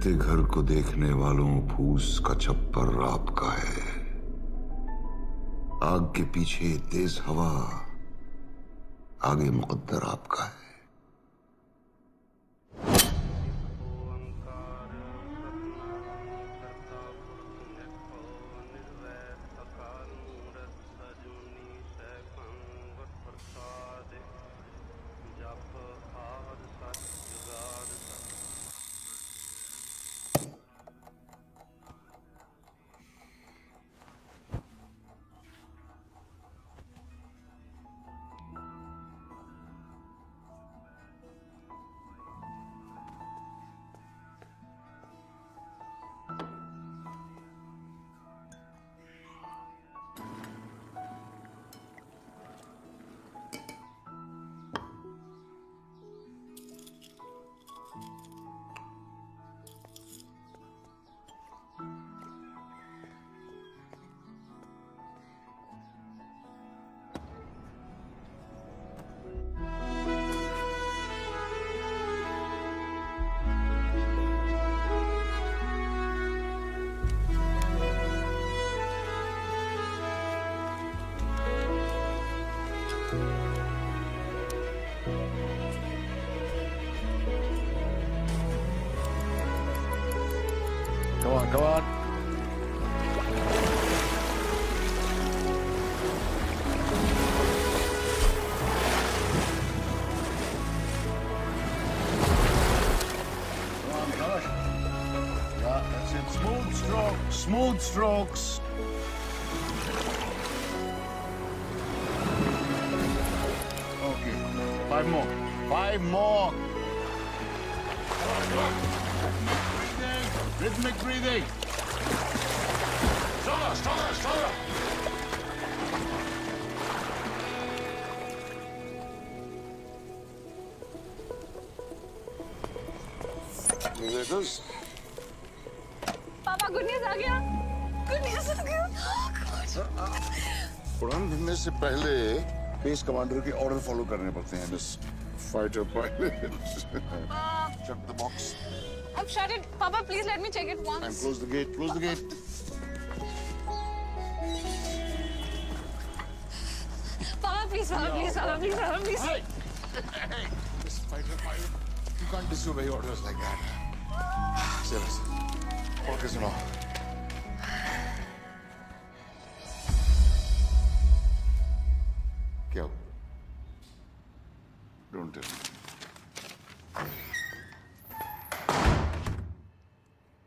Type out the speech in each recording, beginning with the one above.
जलते घर को देखने वालों फूस का छप्पर आपका है। आग के पीछे तेज हवा, आगे मुकद्दर आपका है। Go on. Come on, gosh. Yeah, that's it. Smooth strokes. Smooth strokes. Okay. 5 more. 5 more. Come on. Rhythmic breathing. Stronger. Musicals? पापा गुड न्यूज़ आ गया। गुड न्यूज़ आ गया। उड़ान भरने से पहले बेस कमांडर के ऑर्डर फॉलो करने पड़ते हैं miss fighter pilot. Check the box. I've shut it. Papa, please let me check it once. And close the gate. Close the gate. Papa, please, please. Hey! Hey! Miss fighter pilot, you can't disobey orders like that. Serious. Focus on all. Kya? Don't tell me.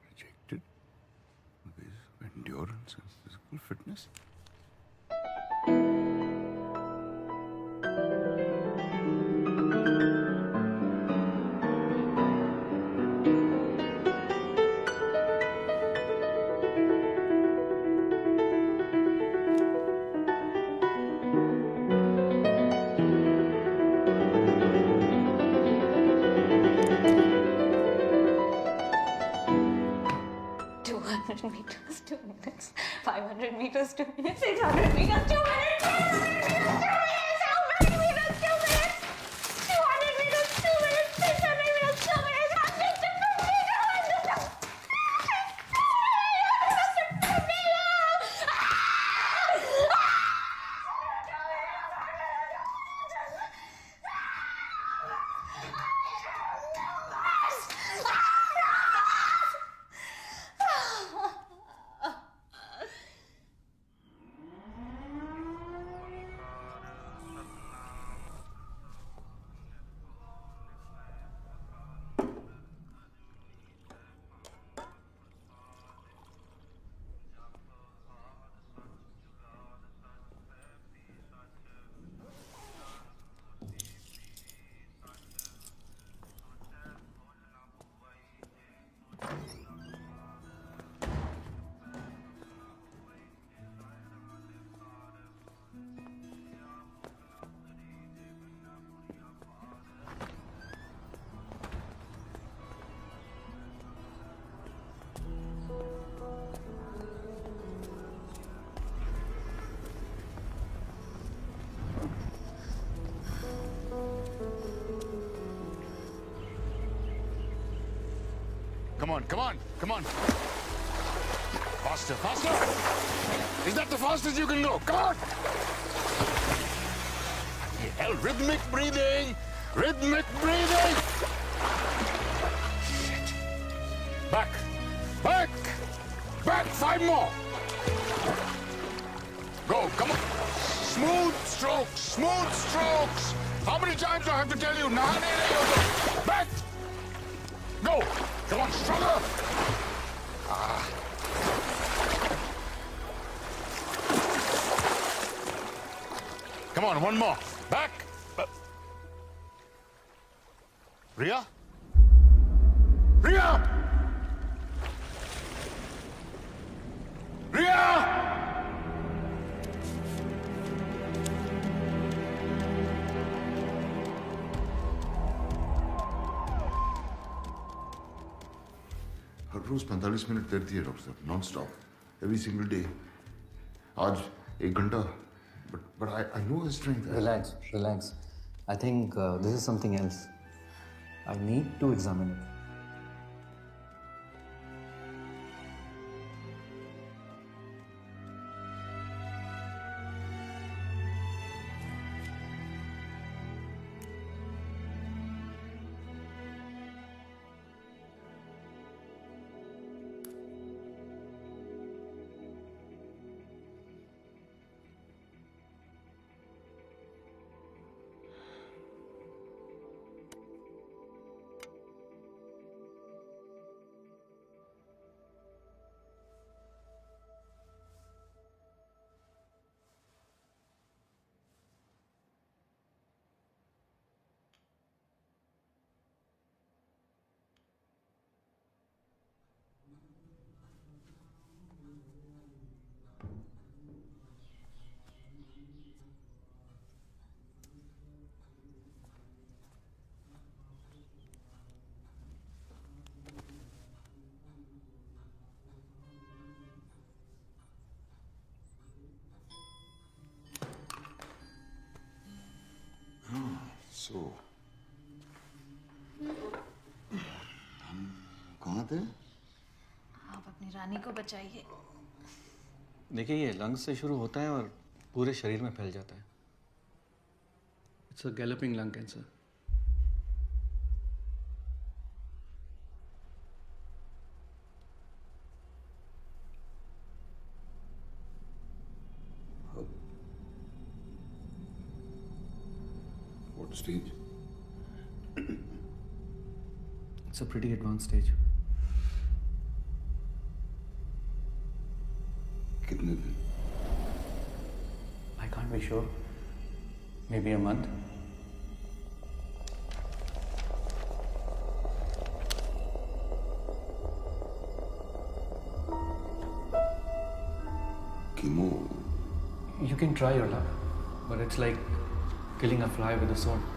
Rejected with endurance and physical fitness. meters, 2 minutes. 500 meters, 2 minutes. 600 meters, 2 minutes. 700 meters, 2 minutes. 200 meters, 2 minutes. 600 meters, 2 minutes. 100 meters. Come on, come on, come on. Faster, faster. Is that the fastest you can go? Come on. Hell, rhythmic breathing. Rhythmic breathing. Shit. Back. Back. Back. 5 more. Go, come on. Smooth strokes. Smooth strokes. How many times do I have to tell you? Back. Go. Come on, stronger. Come on, one more. Back. Ria? Ria! Ria! Her rose 45 minute तैरती है doctor साहब, non stop, every single day. आज 1 घंटा, but I know her strength. Relax, relax. I think this is something else. I need to examine it. So, हम कहाँ थे? आप अपनी रानी को बचाइए. देखिए, ये लंग्स से शुरू होता है और पूरे शरीर में फैल जाता है. It's a galloping lung cancer. What stage? It's a pretty advanced stage. कितने दिन? I can't be sure. Maybe a month. Chemo. You can try your luck, but it's like killing a fly with a sword.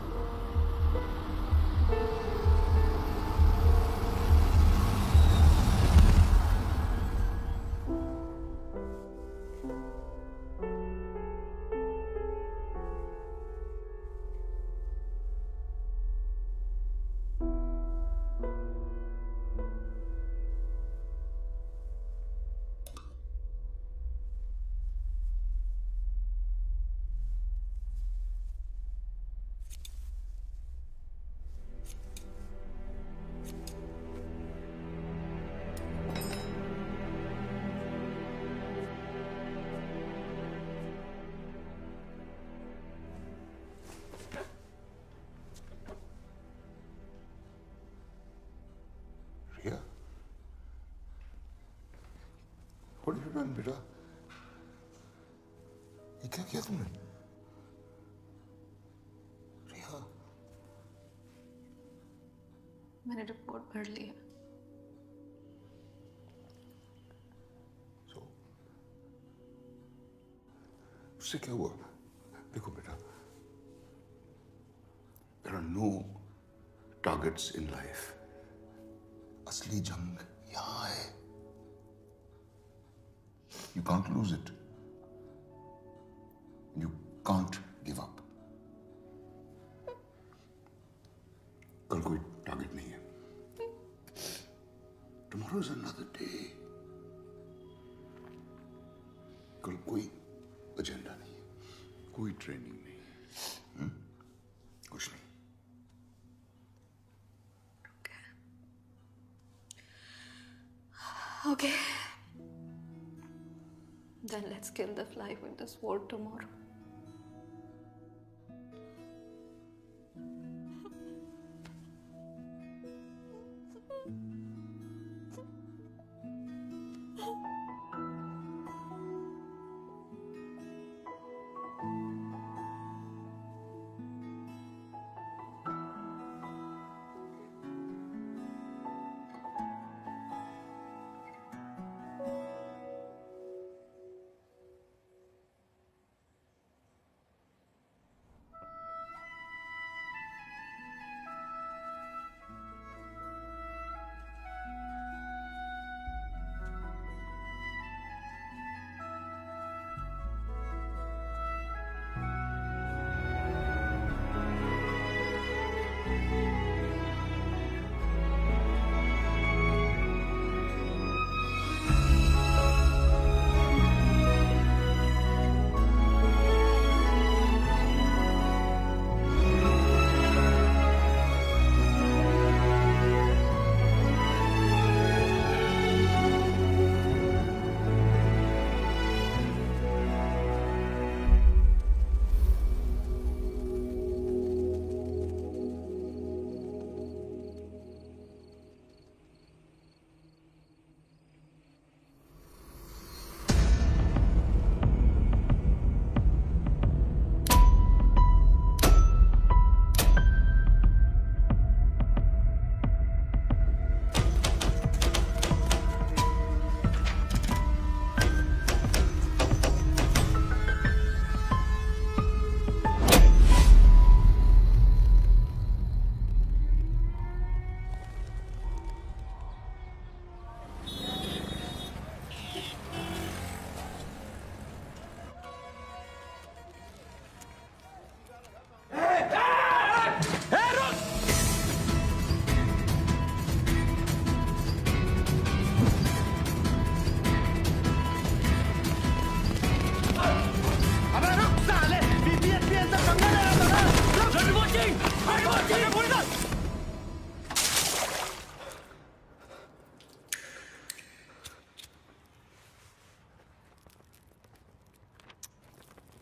Ria? What have you done, बेटा? ये क्या किया तुमने? रिया? मैंने report भर ली है. So, उससे क्या हुआ? देखो बेटा, there are no targets in life. असली जंग यहाँ है. You can't lose it. You can't give up. कल कोई टारगेट नहीं है. Tomorrow's another day. कल कोई एजेंडा नहीं, कोई ट्रेनिंग नहीं, कुछ नहीं. Okay. Then let's kill the fly with the sword tomorrow.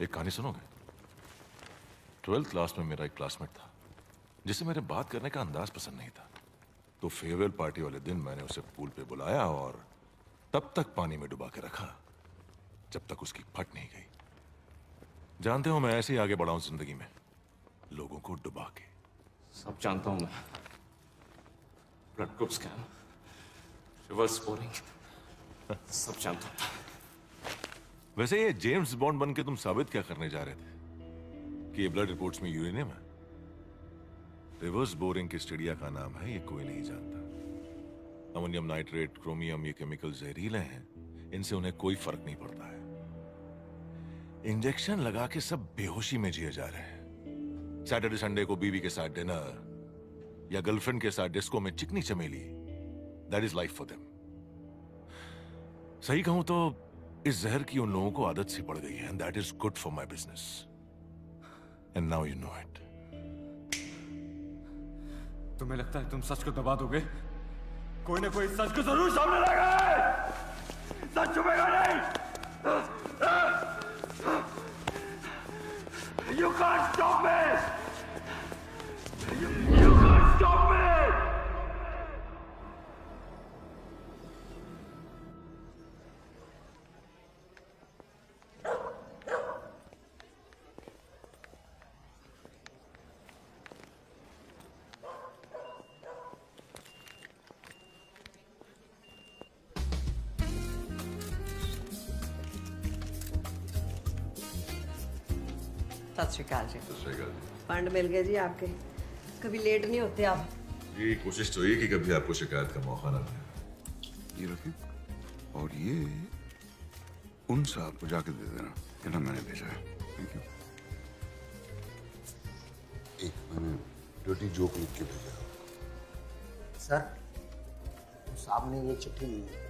एक कहानी सुनोगे? 12th क्लास में मेरा एक क्लासमेट था जिसे मेरे बात करने का अंदाज पसंद नहीं था, तो फेयरवेल पार्टी वाले दिन मैंने उसे पूल पे बुलाया और तब तक पानी में डुबा के रखा जब तक उसकी फट नहीं गई. जानते हो, मैं ऐसे ही आगे बढ़ा हूं जिंदगी में, लोगों को डुबा के. सब जानता हूं मैं. Blood group scam, reverse scoring, सब जानता हूं. वैसे ये जेम्स बॉन्ड बन के तुम साबित क्या करने जा रहे थे कि ये ब्लड रिपोर्ट्स में यूरेनियम है? रिवर्स बोरिंग की स्टडिया का नाम है, ये कोई नहीं जानता. अमोनियम नाइट्रेट, क्रोमियम, ये केमिकल जहरीले हैं, इनसे उन्हें कोई फर्क नहीं पड़ता है. इंजेक्शन लगा के सब बेहोशी में जिए जा रहे हैं. सैटरडे संडे को बीवी के साथ डिनर या गर्लफ्रेंड के साथ डिस्को में चिकनी चमेली, that is life for them. सही कहूं तो इस जहर की उन लोगों को आदत सी पड़ गई है, and that is good for my business. And now you know it. तुम्हें लगता है तुम सच को दबा दोगे? कोई ना कोई सच को जरूर सामने लाएगा. सच छुपेगा नहीं. You can't stop me. You can't stop me. सत श्री अकाल जी. फंड मिल गए जी आपके. कभी लेट नहीं होते आप. जी कोशिश तो ये कि कभी आपको शिकायत का मौका ना मिले. ये रखिए, और ये उन साहब को जाके दे देना, इन्हें मैंने भेजा है. Thank you. एक मैंने डर्टी जोक लिख के भेजा. सर, साहब ने ये चिट्ठी ली है।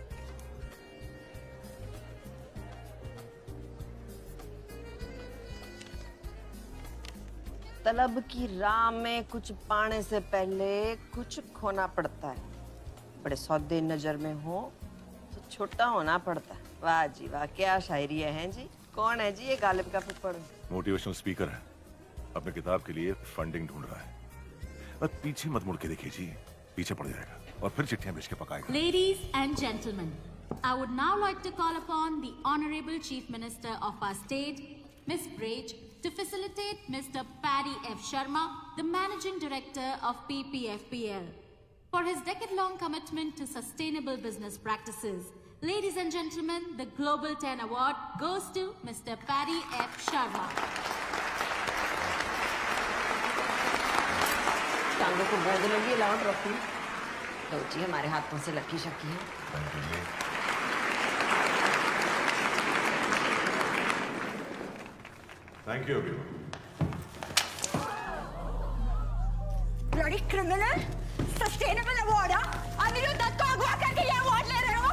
तलब की राह में कुछ पाने से पहले कुछ खोना पड़ता है। बड़े सौदे नजर में हो तो छोटा होना पड़ता है। वाह जी वाह, क्या शायरी है जी। कौन है जी ये गालिब का फुफड़? मोटिवेशनल स्पीकर है, अपने किताब के लिए फंडिंग ढूंढ रहा है। बस पीछे मत मुड़ के देखिए जी, पीछे पड़ जाएगा और फिर चिट्ठियां भेज के पकाएगा। Ladies and gentlemen, I would now like to call upon the Honorable Chief Minister of our state, Ms. Braj, to facilitate Mr. Paddy F. Sharma, the Managing Director of PPFPL, for his decade-long commitment to sustainable business practices. Ladies and gentlemen, the Global 10 Award goes to Mr. Paddy F. Sharma. टांगों को बोझ लगी, loud रखी। लो जी, हमारे हाथों से lucky शकी है। Thank you. Bloody criminal, sustainable award. Anirudh Dutt को अगवा करके ये अवार्ड ले रहे हो।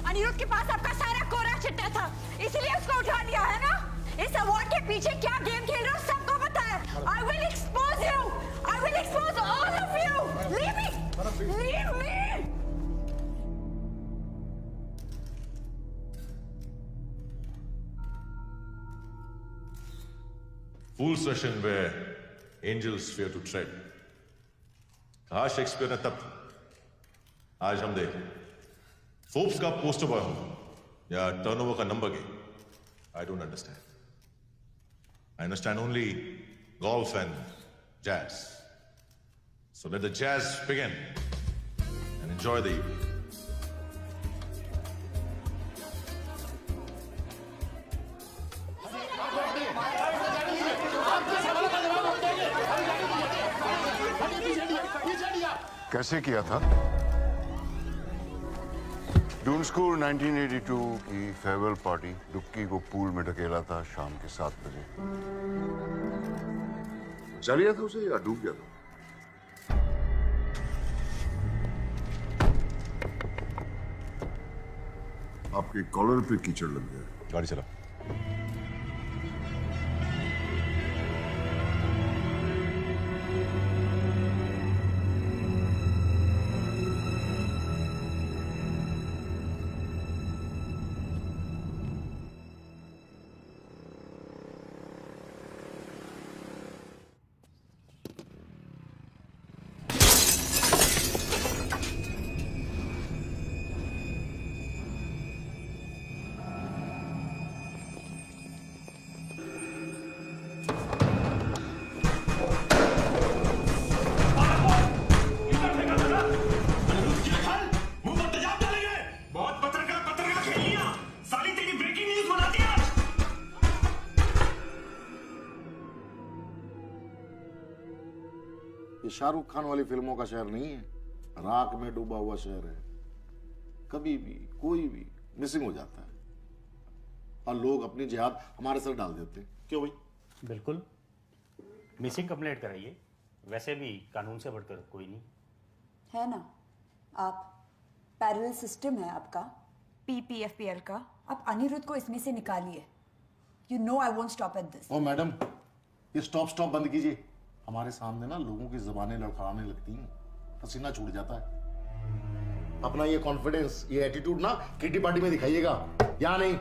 अनिरुद्ध के पास आपका सारा कोरा चिट्टा था, इसलिए उसको उठा लिया है ना। इस अवार्ड के पीछे क्या गेम खेल रहे हो सबको पता है। I will expose you. I will expose all of you. Leave me. Leave me. Fool session where angels fear to tread. कहा शेक्सपियर ने तब, आज हम देखें। फोर्ब्स का पोस्टर बॉय हूं या टर्नओवर का number game, I don't understand. I understand only golf and jazz. So let the jazz begin and enjoy the evening. कैसे किया था? डून स्कूल 1982 की फेयरवेल पार्टी, डुक्की को पूल में ढकेला था शाम के 7 बजे। चल गया था उसे या डूब गया था? आपके कॉलर पे कीचड़ लग गया। गाड़ी चला। शाहरुख खान वाली फिल्मों का शहर नहीं है, राख में डूबा हुआ शहर है। कभी भी कोई भी मिसिंग हो जाता है और लोग अपनी जिहाद हमारे सर डाल देते हैं। क्यों भाई? बिल्कुल, मिसिंग कंप्लेंट कराइए, वैसे भी कानून से बढ़कर कोई नहीं है ना। आप पैरेलल सिस्टम है आपका पीपीएफपीएल का, आप अनिरुद्ध को इसमें से निकालिए। You know I won't stop at this. Oh madam, ये स्टॉप बंद कीजिए। हमारे सामने ना लोगों की जुबानें लड़खड़ाने लगती हैं, पसीना छूट जाता है। अपना ये कॉन्फिडेंस, ये एटीट्यूड ना किटी पार्टी में दिखाइएगा, या नहीं?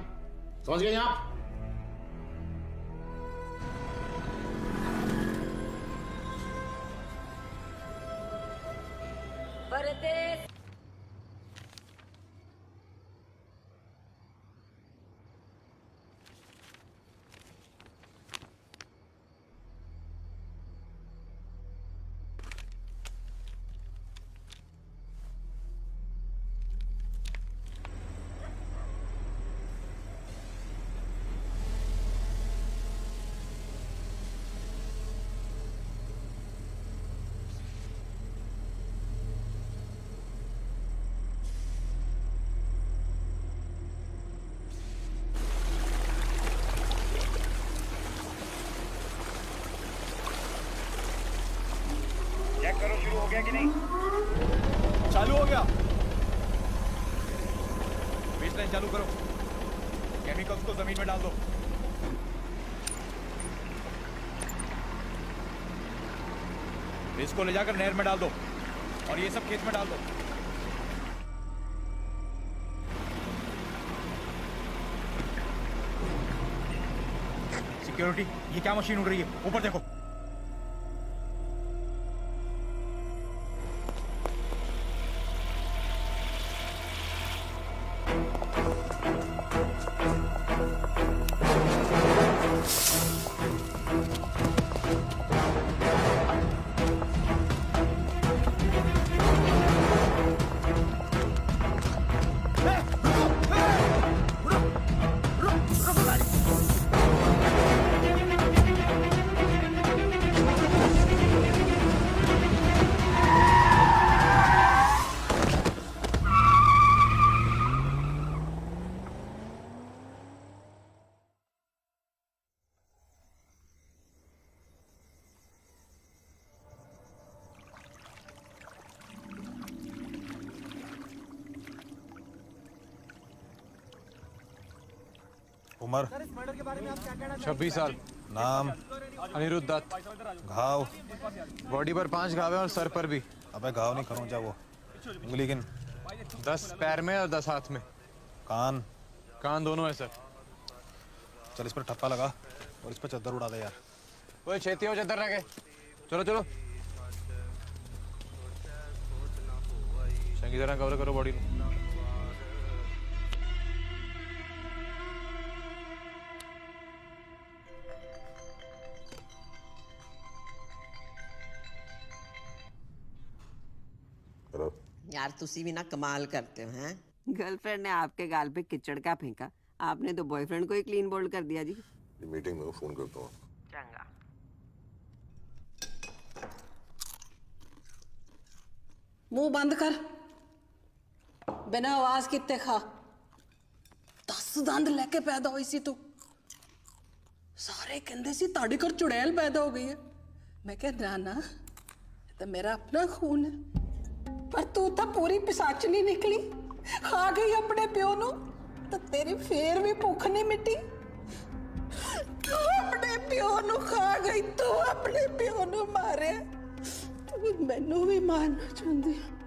समझ गए आप? चेक करो शुरू हो गया कि नहीं। चालू हो गया। पाइपलाइन चालू करो, केमिकल्स को जमीन में डाल दो। इसको ले जाकर नहर में डाल दो और ये सब खेत में डाल दो। सिक्योरिटी, ये क्या मशीन उड़ रही है? ऊपर देखो। उम्र 26 साल। नाम अनिरुद्ध दत्त। घाव बॉडी पर 5 घाव हैं और सर पर भी। अबे घाव नहीं खरोंचा वो। उंगली किन? 10 पैर में और 10 हाथ में। कान? कान दोनों है सर। चल इस पर ठप्पा लगा और इस पर चद्दर उड़ा दे यार। ओए छेती हो चद्दर लगे। चलो चलो चंगी तरह कवर करो बॉडी को। यार तुसी भी ना कमाल करते हो हैं। गर्लफ्रेंड ने आपके गाल पे किचड़ का फेंका, आपने तो बॉयफ्रेंड को ही क्लीन बोल्ड कर दिया जी। मीटिंग में फोन करता हूँ। चंगा। मुंह बंद कर, बिना आवाज किते खा। 10 दंद लेके पैदा हुई सी तू। सारे कहंदे सी ताड़ी कर चुड़ैल पैदा हो गई है। मैं कह ना ये तो मेरा अपना खून है, पर तू तो पूरी पिसाचनी निकली। खा गई अपने प्यो नू तो तेरी फेर भी भुख नहीं मिटी। तू अपने प्यो नू खा गई, तू अपने प्यो नू मारे, तू मैनू भी मारना चाहती है।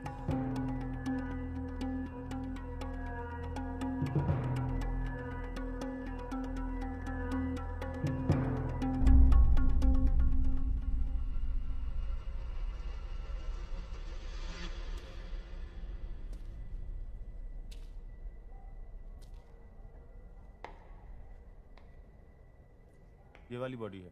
ये वाली बॉडी है।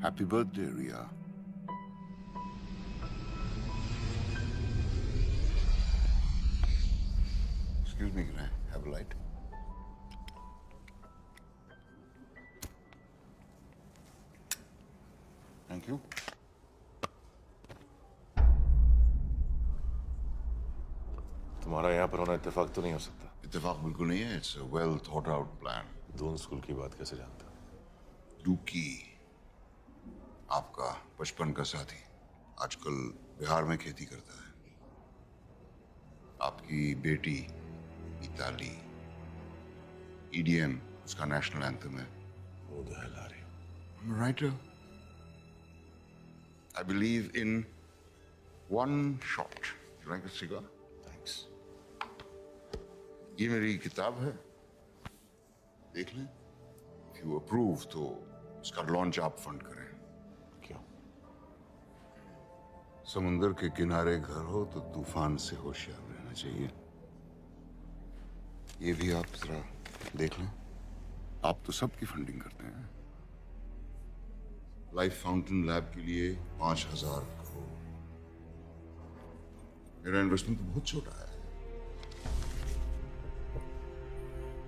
Happy birthday, Ria. Excuse me, can I have a light? Thank you. तुम्हारा यहाँ पर होना इत्तेफाक तो नहीं हो सकता। इत्तेफाक बिल्कुल नहीं है। It's a well thought out plan. Doon school की बात कैसे जानता? डूकी, आपका बचपन का साथी, आजकल बिहार में खेती करता है। आपकी बेटी इताली, EDM उसका नेशनल एंथम है। Who the hell are you? I'm a writer. I believe in one shot. You like a cigar? Thanks. ये मेरी किताब है, देख लें। If you approve तो इसका लॉन्च आप फंड करें। क्यों? समुंदर के किनारे घर हो तो तूफान से होशियार रहना चाहिए। ये भी आप जरा देख लें। आप तो सबकी फंडिंग करते हैं। लाइफ फाउंटेन लैब के लिए 5,000 करोड़। मेरा इन्वेस्टमेंट तो बहुत छोटा है।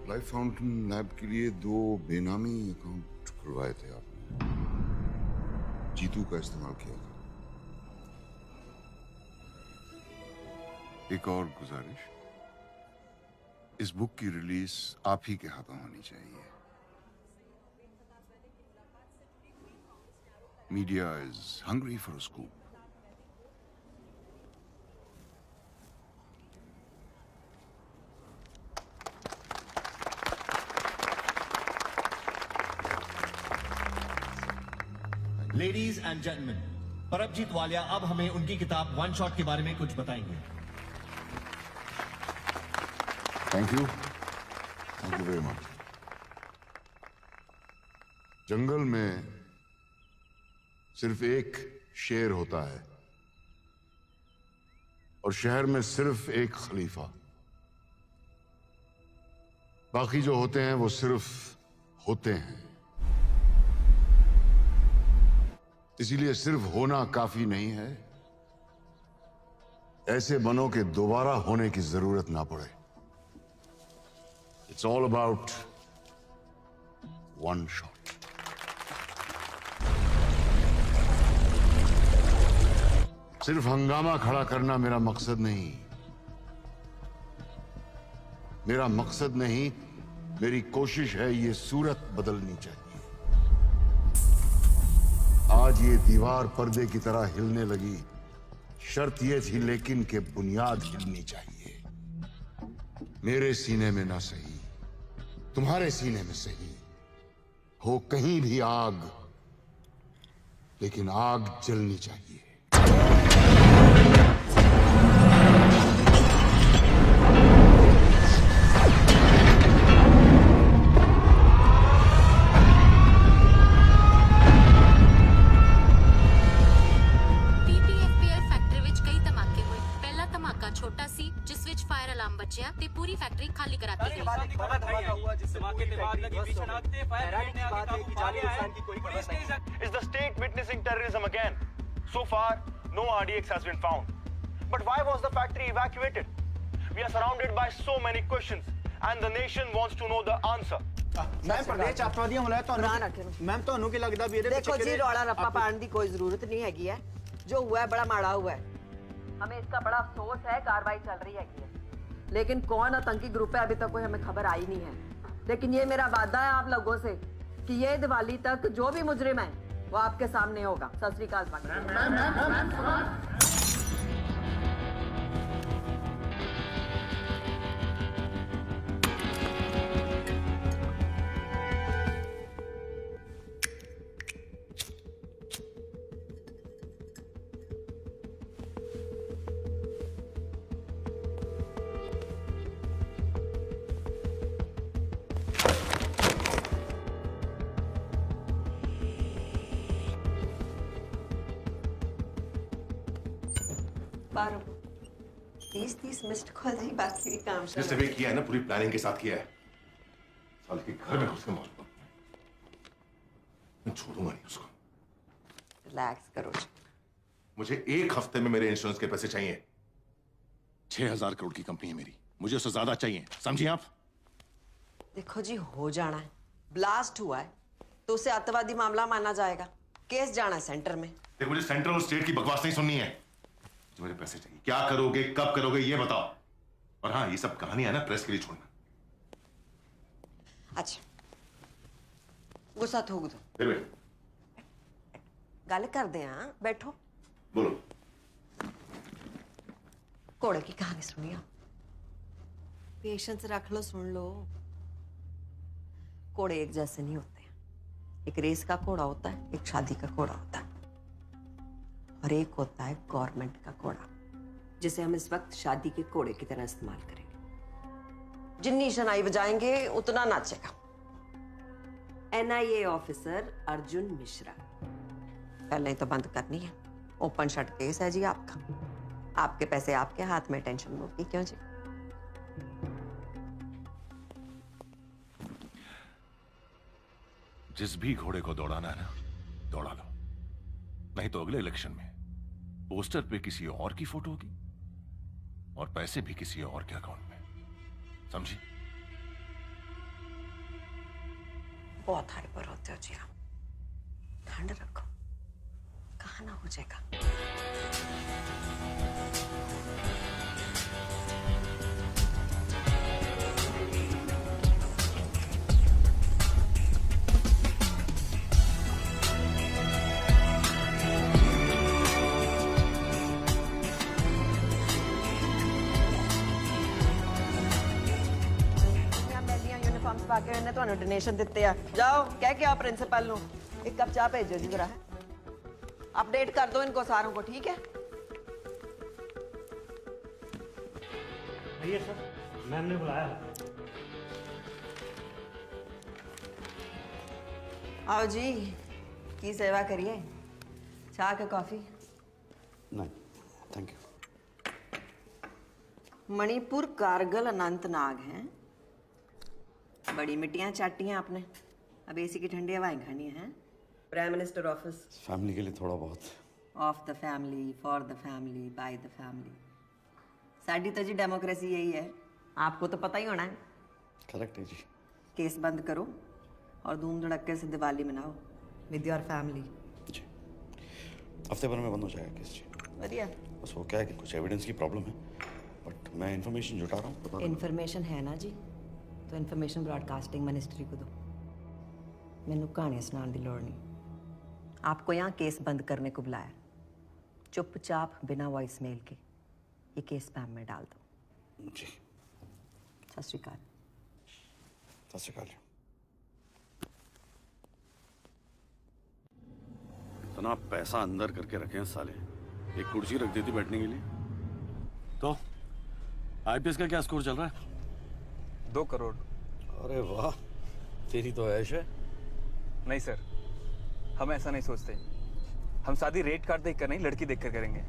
लाइफ फाउंटेन लैब के लिए 2 बेनामी अकाउंट खुलवाए थे आपने। जीतू का इस्तेमाल किया था। एक और गुजारिश, इस बुक की रिलीज आप ही के हाथों होनी चाहिए। Media is hungry for a scoop. Ladies and gentleman, Paramjit Walia अब हमें उनकी किताब वन शॉट के बारे में कुछ बताएंगे। Thank you very much. जंगल में सिर्फ एक शेर होता है और शहर में सिर्फ एक खलीफा। बाकी जो होते हैं वो सिर्फ होते हैं। इसीलिए सिर्फ होना काफी नहीं है, ऐसे बनों के दोबारा होने की जरूरत ना पड़े। It's all about one shot. सिर्फ हंगामा खड़ा करना मेरा मकसद नहीं। मेरा मकसद नहीं, मेरी कोशिश है ये सूरत बदलनी चाहिए। आज ये दीवार पर्दे की तरह हिलने लगी, शर्त ये थी लेकिन कि बुनियाद हिलनी चाहिए। मेरे सीने में ना सही, तुम्हारे सीने में सही हो कहीं भी आग, लेकिन आग जलनी चाहिए। Is the state witnessing terrorism again? So far, no RDX has been found. But why was the factory evacuated? We are surrounded by so many questions, and the nation wants to know the answer. Ma'am प्रदेश आतंकवादियों हमला ma'am ਤੁਹਾਨੂੰ ਕੀ ਲੱਗਦਾ ਵੀ ਇਹਦੇ ਪਿੱਛੇ देखो जी रौला रप्पा पाने की कोई जरूरत नहीं हैगी है। जो हुआ है बड़ा माड़ा हुआ है। हमें इसका बड़ा अफसोस है, कार्रवाई चल रही है। लेकिन कौन आतंकी ग्रुप है अभी तक कोई हमें खबर आई नहीं है। लेकिन ये मेरा वादा है आप लोगों से कि ये दिवाली तक जो भी मुजरिम है वो आपके सामने होगा। सत श्री अकाल। बारो 30 मिस्ड कॉल जी बात की काम जिस तरह किया है ना, पूरी प्लानिंग के साथ किया है। साल के घर में घुस के मार दो, मैं छोड़ूंगा नहीं उसको। रिलैक्स करो। मुझे 1 हफ्ते में मेरे इंश्योरेंस के पैसे चाहिए। 6,000 करोड़ की कंपनी है मेरी। मुझे उससे ज्यादा चाहिए, समझिए आप? देखो जी, हो जाना है, ब्लास्ट हुआ है तो उसे अतवादी मामला माना जाएगा, केस जाना है सेंटर में। देखो, मुझे सेंट्रल और स्टेट की बकवास नहीं सुननी है। जो मेरे पैसे चाहिए, क्या करोगे, कब करोगे, ये बताओ। और हाँ, ये सब कहानी है ना, प्रेस के लिए छोड़ना। अच्छा, गुस्सा थोक दो, फिर भी गल कर दे। हाँ बैठो, बोलो। घोड़े की कहानी सुनिए, पेशेंस रख लो, सुन लो। घोड़े एक जैसे नहीं होते, एक रेस का घोड़ा होता है, एक शादी का घोड़ा होता है, और एक होता है गवर्नमेंट का घोड़ा, जिसे हम इस वक्त शादी के घोड़े की तरह इस्तेमाल करेंगे। जितनी शनाई बजाएंगे उतना नाचेगा। NIA ऑफिसर अर्जुन मिश्रा, पहले ही तो बंद करनी है। ओपन शट केस है जी आपका, आपके पैसे आपके हाथ में, टेंशन होगी क्यों जी? जिस भी घोड़े को दौड़ाना है ना, दौड़ा लो, नहीं तो अगले इलेक्शन में पोस्टर पे किसी और की फोटो होगी और पैसे भी किसी और के अकाउंट में, समझी? बहुत हाइपर होते हो जी आप, ठंड रखो, कहाँ ना हो जाएगा। डोनेशन दिते आ, जाओ कह के आओ प्रिंसिपल नु, एक कप चाह भेजो जी जरा, अपडेट कर दो इनको सारों को, ठीक है? आइए सर, मैम ने बुलाया। आओ जी, की सेवा करिए, चाह के कॉफी? नहीं थैंक यू। मणिपुर, कारगिल, अनंतनाग हैं, बड़ी मिट्टियां चाटी हैं आपने, अब एसी की ठंडी हवाएं खानी है। प्राइम मिनिस्टर ऑफिस, फैमिली के लिए थोड़ा बहुत। Of the family, for the family, by the family. साडी तो जी डेमोक्रेसी यही है, आपको तो पता ही होना है। करेक्ट है जी। केस बंद करो और धूम धड़क्के से दिवाली मनाओ विद योर फैमिली। जी, हफ्ते भर में बंद हो जाएगा केस जी। बढ़िया। बस वो क्या है कि कुछ एविडेंस की प्रॉब्लम है, बट मैं इन्फॉर्मेशन जुटा रहा हूँ। इन्फॉर्मेशन है ना जी, तो इन्फॉर्मेशन ब्रॉडकास्टिंग मिनिस्ट्री को दो, मैनू कहानियां सुनाने की लोड़ नहीं। आपको यहाँ केस बंद करने को बुलाया, चुपचाप बिना वॉइस मेल के ये केस स्पैम में डाल दो। जी। सत श्री अकाल। सत श्री अकाल। इतना पैसा अंदर करके रखे हैं साले, एक कुर्सी रख देती बैठने के लिए। तो IPS का क्या स्कोर चल रहा है? 2 करोड़। अरे वाह, तेरी तो ऐश है। नहीं सर, हम ऐसा नहीं सोचते, हम शादी रेट कार्ड देखकर नहीं, लड़की देखकर करेंगे।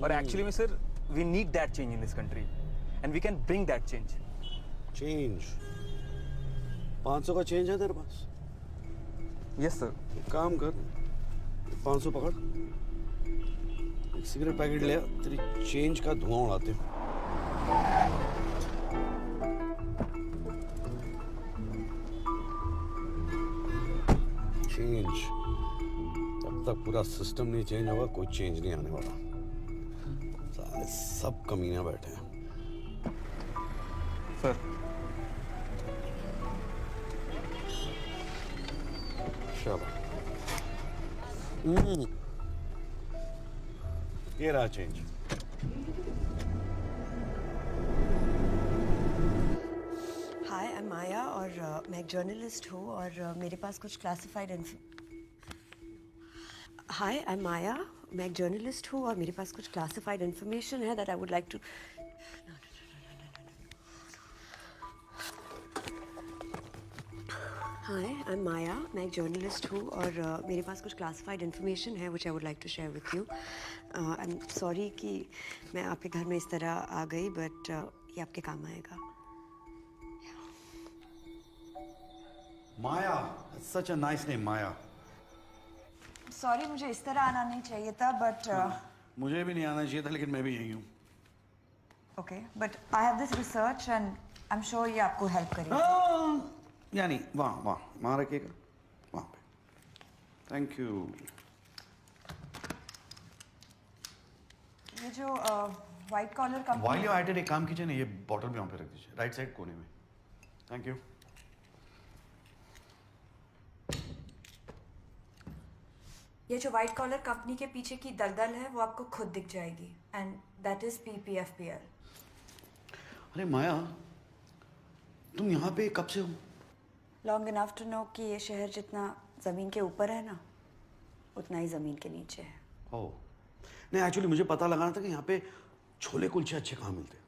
और एक्चुअली में sir, we need that change in this country and we can bring that change. Change? 500 का चेंज है तेरे पास? Yes sir. एक काम कर, 500 पकड़, एक सिगरेट पैकेट ले आ, तेरी चेंज का धुआं उड़ाते हो। चेंज, जब तक पूरा सिस्टम नहीं चेंज होगा कोई चेंज नहीं आने वाला। सारे सब कमीने बैठे हैं। सर शाबाश। ये रहा चेंज। हाय, आई एम माया और मैं एक जर्नलिस्ट हूँ और मेरे पास कुछ क्लासिफाइड इन्फॉर्मेशन है that I would like to. Hi, I am Maya, मैं एक जर्नलिस्ट हूँ और मेरे पास कुछ क्लासिफाइड इन्फॉर्मेशन है which I would like to share with you. I am sorry कि मैं आपके घर में इस तरह आ गई, बट ये आपके काम आएगा। Maya, such a nice name, Maya. Sorry, मुझे इस तरह आना नहीं चाहिए था, बट मुझे भी नहीं आना चाहिए था, लेकिन मैं भी यही हूँ। Okay, but I have this research and I'm sure ये आपको help करेगा. यानी वहाँ रखिएगा, वहाँ पे. Thank you. ये जो white collar company. While you're at it, एक काम कीजिए ना, ये बॉटल भी वहाँ पे रख दीजिए, राइट साइड कोने में. Thank you. ये जो व्हाइट कॉलर कंपनी के पीछे की दलदल है वो आपको खुद दिख जाएगी एंड दैट इज PPFPL. अरे माया, तुम यहाँ पे कब से हो? लॉन्ग इनफ टू नो कि ये शहर जितना जमीन के ऊपर है ना उतना ही जमीन के नीचे है. ओह नहीं, एक्चुअली मुझे पता लगाना था कि यहाँ पे छोले कुलचे अच्छे कहाँ मिलते हैं.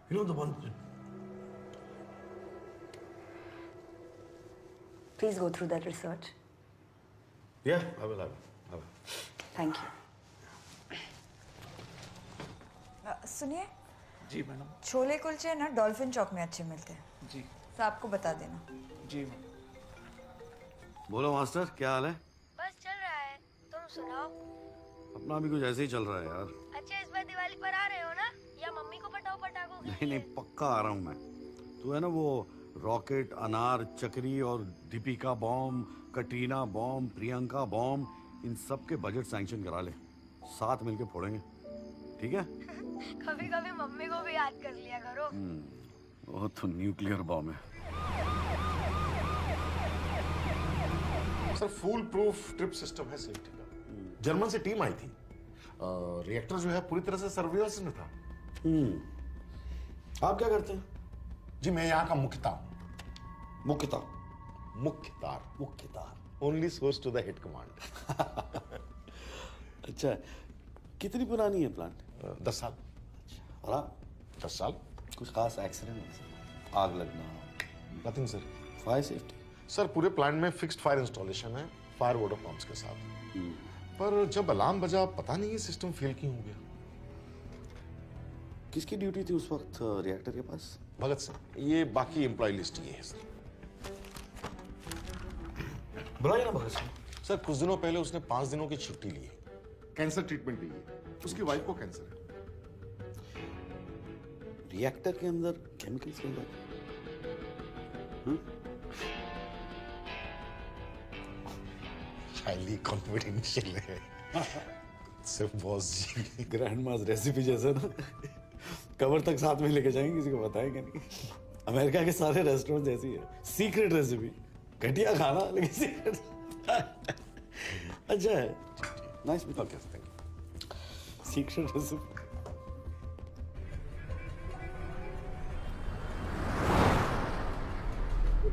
You know the one. Please go through that research. Yeah, I will. Thank you. सुनिए. जी मैडम. छोले कुलचे ना डॉल्फिन चौक में अच्छे मिलते हैं. जी. तो आपको बता देना. जी. बोलो मास्टर, क्या हाल है? बस चल रहा है, तुम सुनाओ. अपना भी कुछ ऐसे ही चल रहा है यार. अच्छा, इस बार दिवाली पर आ रहे हो ना, या मम्मी को पटाओ पटाखों? नहीं, पक्का आ रहा हूँ मैं. तू है ना वो रॉकेट, अनार, चक्री और Deepika bomb, Katrina bomb, Priyanka bomb, इन सब के बजट सैंक्शन करा ले. साथ मिलके फोड़ेंगे, ठीक है? कभी कभी मम्मी को भी याद कर लिया करो. वो तो न्यूक्लियर बॉम्ब है. Sir full proof trip system है सेफ्टी का. जर्मन से टीम आई थी. रिएक्टर जो है पूरी तरह से सर्विलेंस में था. आप क्या करते हैं? जी मैं यहाँ का Mukhtar. Only source to the head command. अच्छा, कितनी पुरानी है प्लांट? 10 साल. और आप? 10 साल. कुछ खास एक्सीडेंट, आग लगना? Nothing sir. Fire safety? Sir पूरे प्लांट में फिक्स्ड फायर इंस्टॉलेशन है, फायर वाटर पंप्स के साथ. पर जब अलार्म बजा, पता नहीं ये सिस्टम फेल क्यों हो गया. किसकी ड्यूटी थी उस वक्त रिएक्टर के पास? भगत सिंह. ये बाकी एम्प्लॉय लिस्ट ये है सर. बुलाइए ना भगत सिंह. सर कुछ दिनों पहले उसने 5 दिनों की छुट्टी ली है. कैंसर ट्रीटमेंट ली है. उसकी वाइफ को कैंसर है. रिएक्टर के अंदर केमिकल्स मिल जाते हैं. हाईली कॉन्फिडेंशियल है. सिर्फ बॉस जी. ग्रैंडमास रेसिपी जैसे ना, कवर तक साथ में लेके जाएंगे, किसी को बताएंगे नहीं. अमेरिका के सारे रेस्टोरेंट जैसी है. सीक्रेट रेसिपी, घटिया खाना लेकिन सीक्रेट. अच्छा है. Nice meeting. Secret recipe.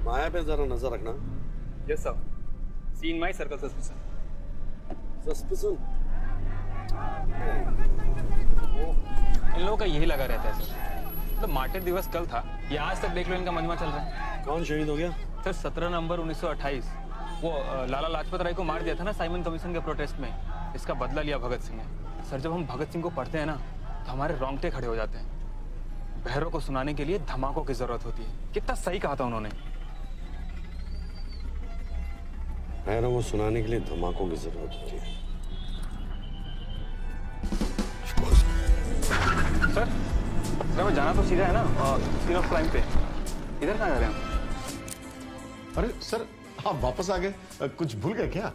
Maya पे जरा नजर रखना. Yes sir. Seen my circle suspicion. इन लोगों का यही लगा रहता है सर. मतलब मार्टिर दिवस कल था, ये आज तक देख लो इनका मजमा चल रहा है. कौन शहीद हो गया? सर 17 नवंबर 1928 वो लाला लाजपत राय को मार दिया था ना साइमन कमीशन के प्रोटेस्ट में. इसका बदला लिया भगत सिंह ने. सर जब हम भगत सिंह को पढ़ते हैं ना तो हमारे रोंगटे खड़े हो जाते हैं. बहरों को सुनाने के लिए धमाकों की जरूरत होती है. कितना सही कहा था उन्होंने. बहरों को सुनाने के लिए धमाकों की जरूरत होती है. सर मैं जाना तो सीधा है ना सीन ऑफ क्राइम पे. इधर कहाँ जा रहे हैं? अरे सर आप वापस आ गए. कुछ भूल गए क्या?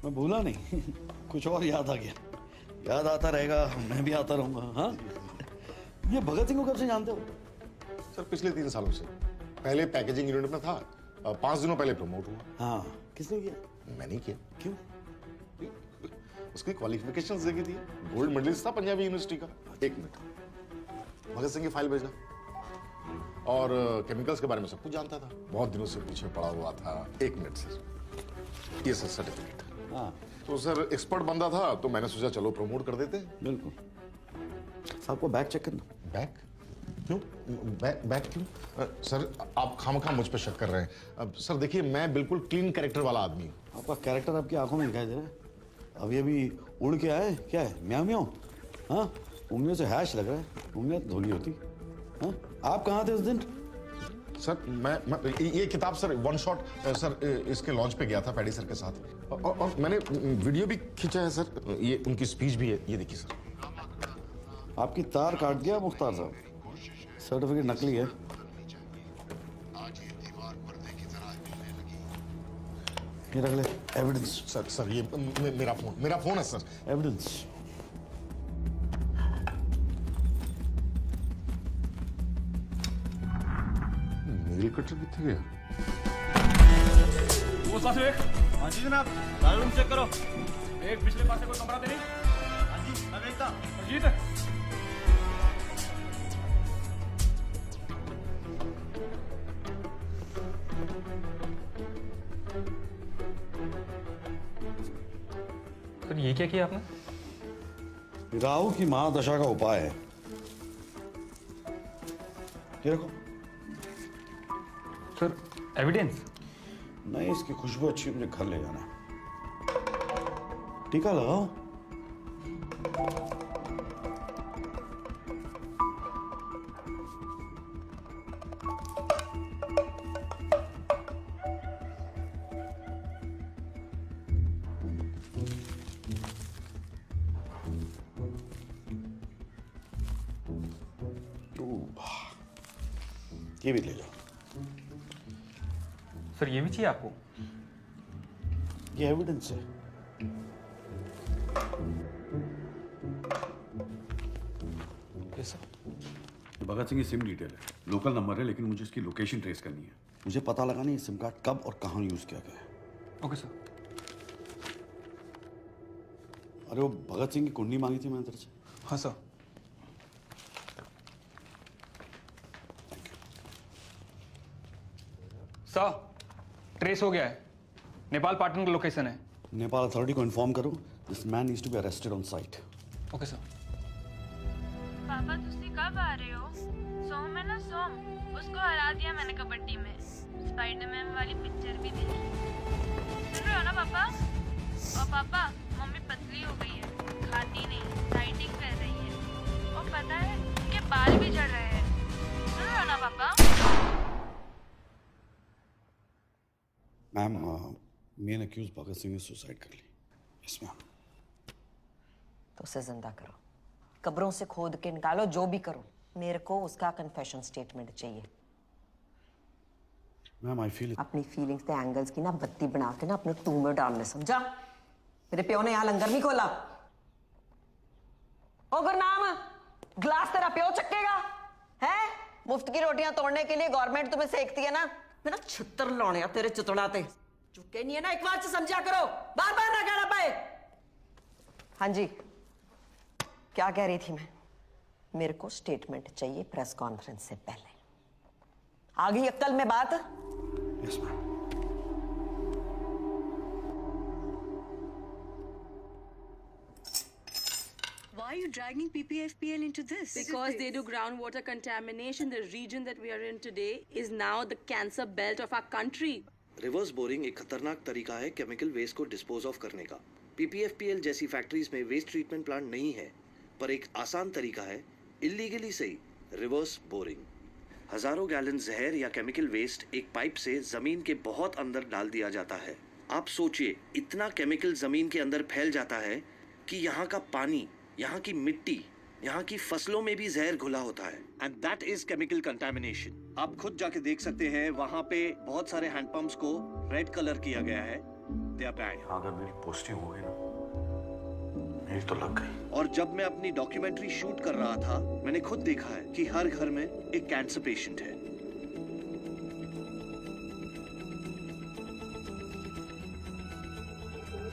मैं भूला नहीं. कुछ और याद आ गया. याद आता रहेगा, मैं भी आता रहूंगा. हाँ, ये भगत सिंह को कब से जानते हो? सर पिछले 3 सालों से. पहले पैकेजिंग यूनिट में था, 5 दिनों पहले प्रमोट हुआ. हाँ, किसने किया? मैंने किया. क्यों? उसकी क्वालिफिकेशंस देखी थी. गोल्ड मेडलिस्ट था पंजाबी यूनिवर्सिटी का. 1 मिनट. भगत सिंह की फाइल भेजा और केमिकल्स के बारे में सब कुछ जानता था. बहुत दिनों से पीछे पड़ा हुआ था. 1 मिनट सर. ये सर सर्टिफिकेट. हाँ. तो सर एक्सपर्ट बंदा था तो मैंने सोचा चलो प्रमोट कर देते. बिल्कुल. सबको बैग चेक करना. बैग क्यों? बैग क्यों? सर आप खामखा मुझ पे शक कर रहे हैं. सर देखिए मैं बिल्कुल क्लीन कैरेक्टर वाला आदमी हूँ. आपका कैरेक्टर आपकी आंखों में दिखाई दे रहा है. अब ये भी उड़ के आए. क्या है? म्याऊ म्याऊ. हाँ, उंगलियों से हैश लग रहा है. उंगलियां धोनी होती. हाँ, आप कहाँ थे उस दिन? सर मैं ये किताब सर 1 शॉट सर इसके लॉन्च पे गया था पैडी सर के साथ. और मैंने वीडियो भी खींचा है सर. ये उनकी स्पीच भी है. ये देखिए सर. आपकी तार काट दिया मुख्तार साहब। सर्टिफिकेट नकली है। ये रख ले एविडेंस। सर ये मेरा फोन है सर। एविडेंस। नील कटर कितने गया? वो साथ एक। हाँ जी जनाब, सारा रूम चेक करो। एक पिछले पासे कोई कमरा तो नहीं? हाँ जी, मैं देखता। अजीत है। सर ये क्या किया आपने? राहु की महादशा का उपाय है। ये रखो। Sir evidence? नहीं, इसकी खुशबू अच्छी, मुझे घर ले जाना है। टीका लगाओ। ये भी ले जाओ। सर ये भी चाहिए आपको? ये एविडेंस है। भगत सिंह की सिम डिटेल है, लोकल नंबर है, लेकिन मुझे इसकी लोकेशन ट्रेस करनी है। मुझे पता लगाना है सिम कार्ड कब और कहां यूज किया गया है। Okay sir. अरे वो भगत सिंह की कुंडली मांगी थी मैंने तेरे से। हाँ सर। सर ट्रेस हो गया है। नेपाल पाटन का लोकेशन है। नेपाल अथॉरिटी को इन्फॉर्म करो, this man needs to be arrested on site. Okay sir. पापा तुसी कब आ रहे हो? सोम है ना, सोम, उसको हरा दिया मैंने कबड्डी में। स्पाइडरमैन वाली पिक्चर भी देखी। सुन रहे हो ना पापा? और पापा मम्मी पतली हो गई है, खाती नहीं, डाइटिंग कर रही है। और पता है उनके बाल भी झड़ रहे हैं। सुन रहे हो ना पापा? Ma'am, main accused Bhagat Singh ने सुसाइड कर ली। Yes ma'am. तो उसे जिंदा करो, कब्रों से खोद के निकालो, जो भी करो, मेरे को उसका कन्फेशन स्टेटमेंट चाहिए। मैम आई फील अपनी फीलिंग्स के एंगल्स की ना बत्ती बना के ना अपने टू में डालने, समझा? मेरे प्यो ने यहाँ लंगर नहीं खोला। ओ गुरनाम, ग्लास तेरा प्यो चक्केगा है? मुफ्त की रोटियां तोड़ने के लिए गवर्नमेंट तुम्हें सेकती है ना। मैं ना छितर लाने तेरे चितड़ाते चुके नहीं है ना, एक बार से समझा करो, बार बार ना कहना पाए। हाँ जी, क्या कह रही थी मैं? मेरे को स्टेटमेंट चाहिए प्रेस कॉन्फ्रेंस से पहले। आ गई अक्ल में बात? Yes ma'am. Why are you dragging PPFPL into this? Because they do groundwater contamination. The region that we are in today is now the cancer belt of our country. Reverse boring एक खतरनाक तरीका है chemical waste को dispose of करने का। पीपीएफपीएल जैसी factories में waste treatment plant नहीं है, पर एक आसान तरीका है इलीगली सही रिवर्स बोरिंग। हजारों गैलन जहर या केमिकल वेस्ट एक पाइप से जमीन के बहुत अंदर डाल दिया जाता है। आप सोचिए, इतना केमिकल जमीन के अंदर फैल जाता है कि यहाँ का पानी, यहाँ की मिट्टी, यहाँ की फसलों में भी जहर घुला होता है। And that is chemical contamination. आप खुद जाके देख सकते हैं, वहाँ पे बहुत सारे हैंडपंप्स को रेड कलर किया गया है। They are bad. अगर मेरी पोस्टिंग हो गई ना, मेरी तो लग गई। और जब मैं अपनी डॉक्यूमेंट्री शूट कर रहा था, मैंने खुद देखा है कि हर घर में एक कैंसर पेशेंट है।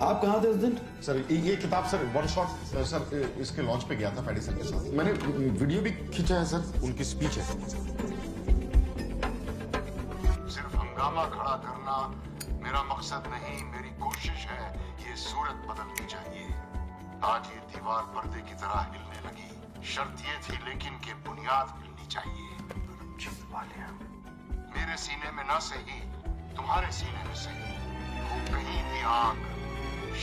आप कहाँ थे उस दिन? सर ये किताब सर वन शॉट सर इसके लॉन्च पे गया था पैडी सर के साथ। मैंने वीडियो भी खींचा है सर, उनकी स्पीच है। सिर्फ हंगामा खड़ा करना मेरा मकसद नहीं, मेरी कोशिश है ये सूरत बदलनी चाहिए। आज ये दीवार पर्दे की तरह हिलने लगी, शर्त ये थी लेकिन कि बुनियाद हिलनी चाहिए। मेरे सीने में ना सही, तुम्हारे सीने में सही, वो कहीं भी आग।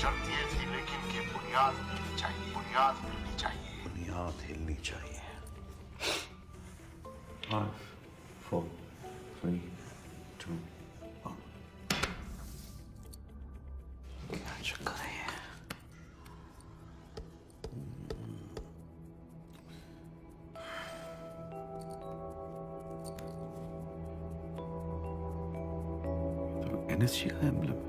शर्त ये थी लेकिन कि बुनियाद हिलनी चाहिए, बुनियाद हिलनी चाहिए, बुनियाद हिलनी चाहिए। 5, 4, 3, 2, 1। क्या चक्कर है? एनएसजी का एम्ब्लम है।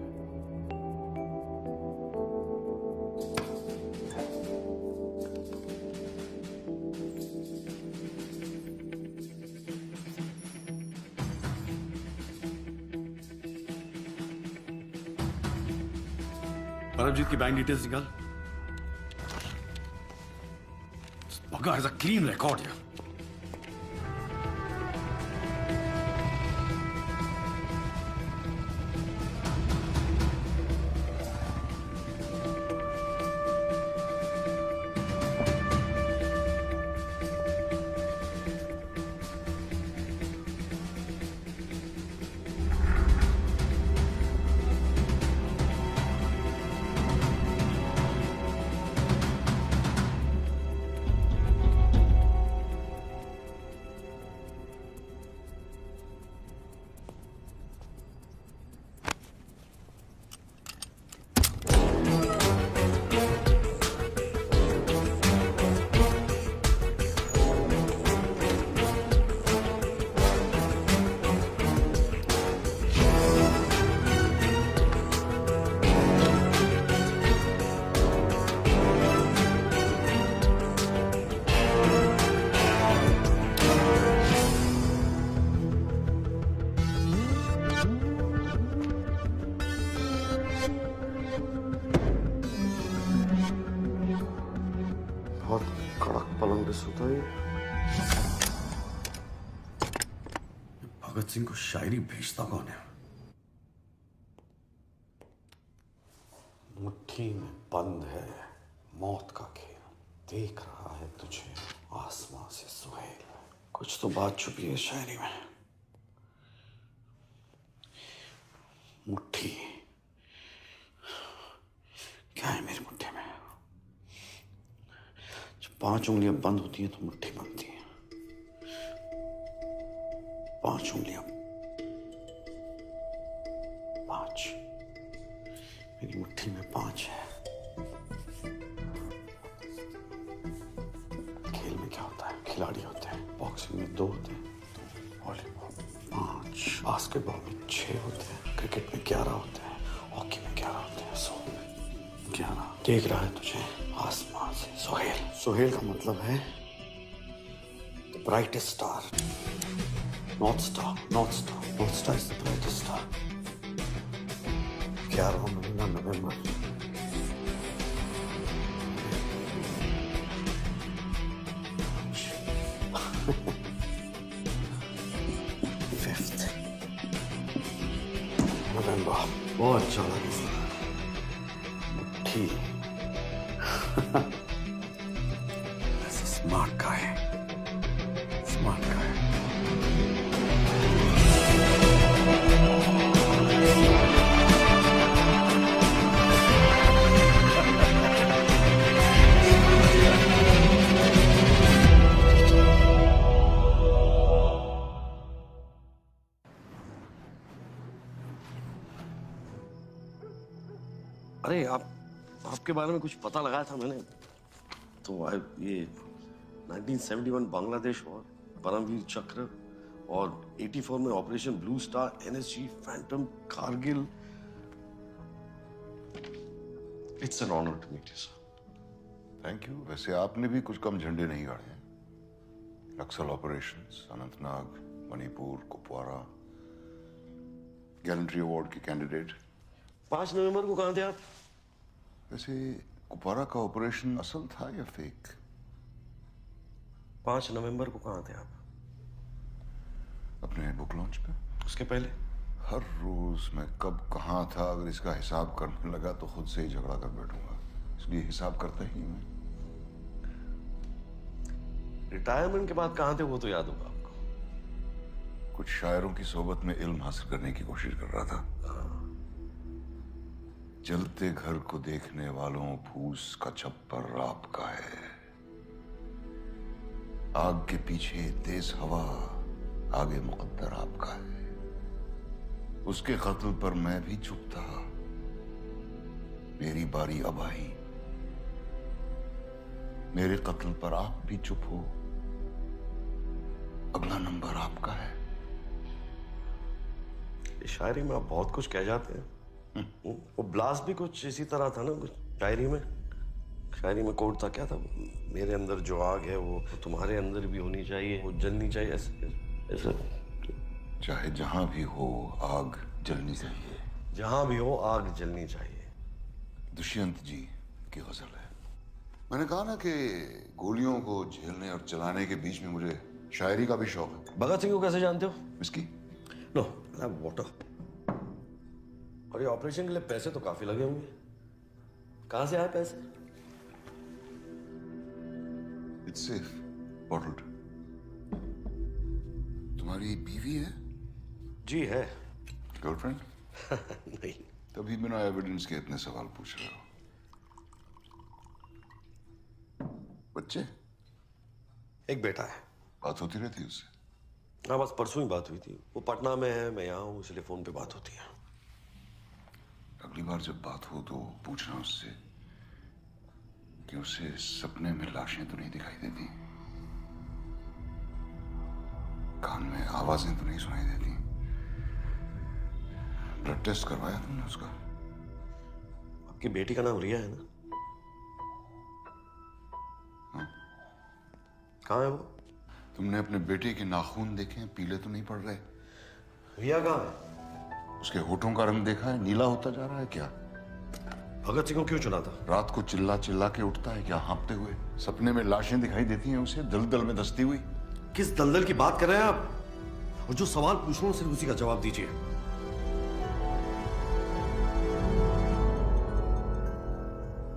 परमजीत की बैंक डिटेल्स निकाल। Bugger has a clean record here. Bhagat Singh को शायरी भेजता कौन है? मुट्ठी में बंद है मौत का खेल, देख रहा है तुझे आसमां से सुहेल। कुछ तो बात छुपी है शायरी में। मुट्ठी क्या है मेरी मुट्ठी में? जब 5 उंगलियां बंद होती हैं तो मुट्ठी बनती है। 5 उंगलियां, 5। मेरी मुट्ठी में 5 है। खेल में क्या होता है? खिलाड़ी होते हैं, बॉक्सिंग में 2 होते हैं, वॉलीबॉल 5, बास्केटबॉल में 6 होते हैं, क्रिकेट में 11 होते हैं, हॉकी में 11 होते हैं, 100 में 11। देख रहा है तुझे आसमान से सुहेल। सुहेल का मतलब है the brightest star. North Star, North Star, North Star is the brightest star. 11वां महीना नवंबर। Fifth November। बहुत अच्छा लगा। मुट्ठी। That's a smart guy. Smart guy. अरे आपके बारे में कुछ पता लगाया था मैंने, तो ये 1971 बांग्लादेश वॉर, परमवीर चक्र, और 84 में Operation Blue Star, NSG, Phantom, Kargil. It's an honour to meet you sir. Thank you. वैसे आपने भी कुछ कम झंडे नहीं गाड़े हैं। Naxal operations, Anantnag, Manipur, Kupwara, gallantry award के कैंडिडेट। 5 नवंबर को कहां थे आप? वैसे कुपवारा का ऑपरेशन असल था या फेक? 5 नवंबर को कहां थे आप? अपने बुक लॉन्च पे। उसके पहले? हर रोज मैं कब कहां था अगर इसका हिसाब करने लगा तो खुद से ही झगड़ा कर बैठूंगा, इसलिए हिसाब करता ही हूं। रिटायरमेंट के बाद कहां थे वो तो याद होगा आपको। कुछ शायरों की सोबत में इल्म हासिल करने की कोशिश कर रहा था। जलते घर को देखने वालों फूस का छप्पर आपका है। आग के पीछे तेज हवा, आगे मुकद्दर आपका है। उसके कत्ल पर मैं भी चुप था, मेरी बारी अब आई। मेरे कत्ल पर आप भी चुप हो, अगला नंबर आपका है। शायरी में आप बहुत कुछ कह जाते हैं। वो ब्लास्ट भी कुछ इसी तरह था ना, कुछ शायरी में कोट था, क्या था, मेरे अंदर जो आग है वो तुम्हारे अंदर भी होनी चाहिए, वो जलनी चाहिए, ऐसे। चाहे जहां भी हो आग जलनी चाहिए। जहां भी हो आग जलनी चाहिए। दुष्यंत जी की गजल है। मैंने कहा ना कि गोलियों को झेलने और चलाने के बीच में मुझे शायरी का भी शौक है। भगत सिंह को कैसे जानते हो? विस्की? No, water. और ये ऑपरेशन के लिए पैसे तो काफी लगे होंगे, कहां से आए पैसे? It's safe, bottled. तुम्हारी बीवी है? जी है। गर्लफ्रेंड? नहीं। तभी बिना एविडेंस के इतने सवाल पूछ रहे हो। बच्चे? एक बेटा है। बात होती रहती है उससे? हाँ, बस परसों ही बात हुई थी। वो पटना में है, मैं यहाँ हूँ, इसलिए फोन पे बात होती है। अगली बार जब बात हो तो पूछना उससे कि उसे सपने में लाशें तो नहीं दिखाई देती, कान में आवाजें तो नहीं सुनाई देती। ब्लड टेस्ट करवाया तुमने उसका? आपकी बेटी का नाम रिया है ना? हाँ? कहाँ है वो? तुमने अपने बेटे के नाखून देखे हैं? पीले तो नहीं पड़ रहे? रिया कहाँ है? उसके होठों का रंग देखा है? नीला होता जा रहा है क्या? भगत सिंह को क्यों चुना था? रात को चिल्ला चिल्ला के उठता है क्या हाँपते हुए? सपने में लाशें दिखाई देती हैं उसे दलदल में धंसती हुई? किस दलदल की बात कर रहे हैं आप? और जो सवाल पूछ रहा हूं सिर्फ उसी का जवाब दीजिए।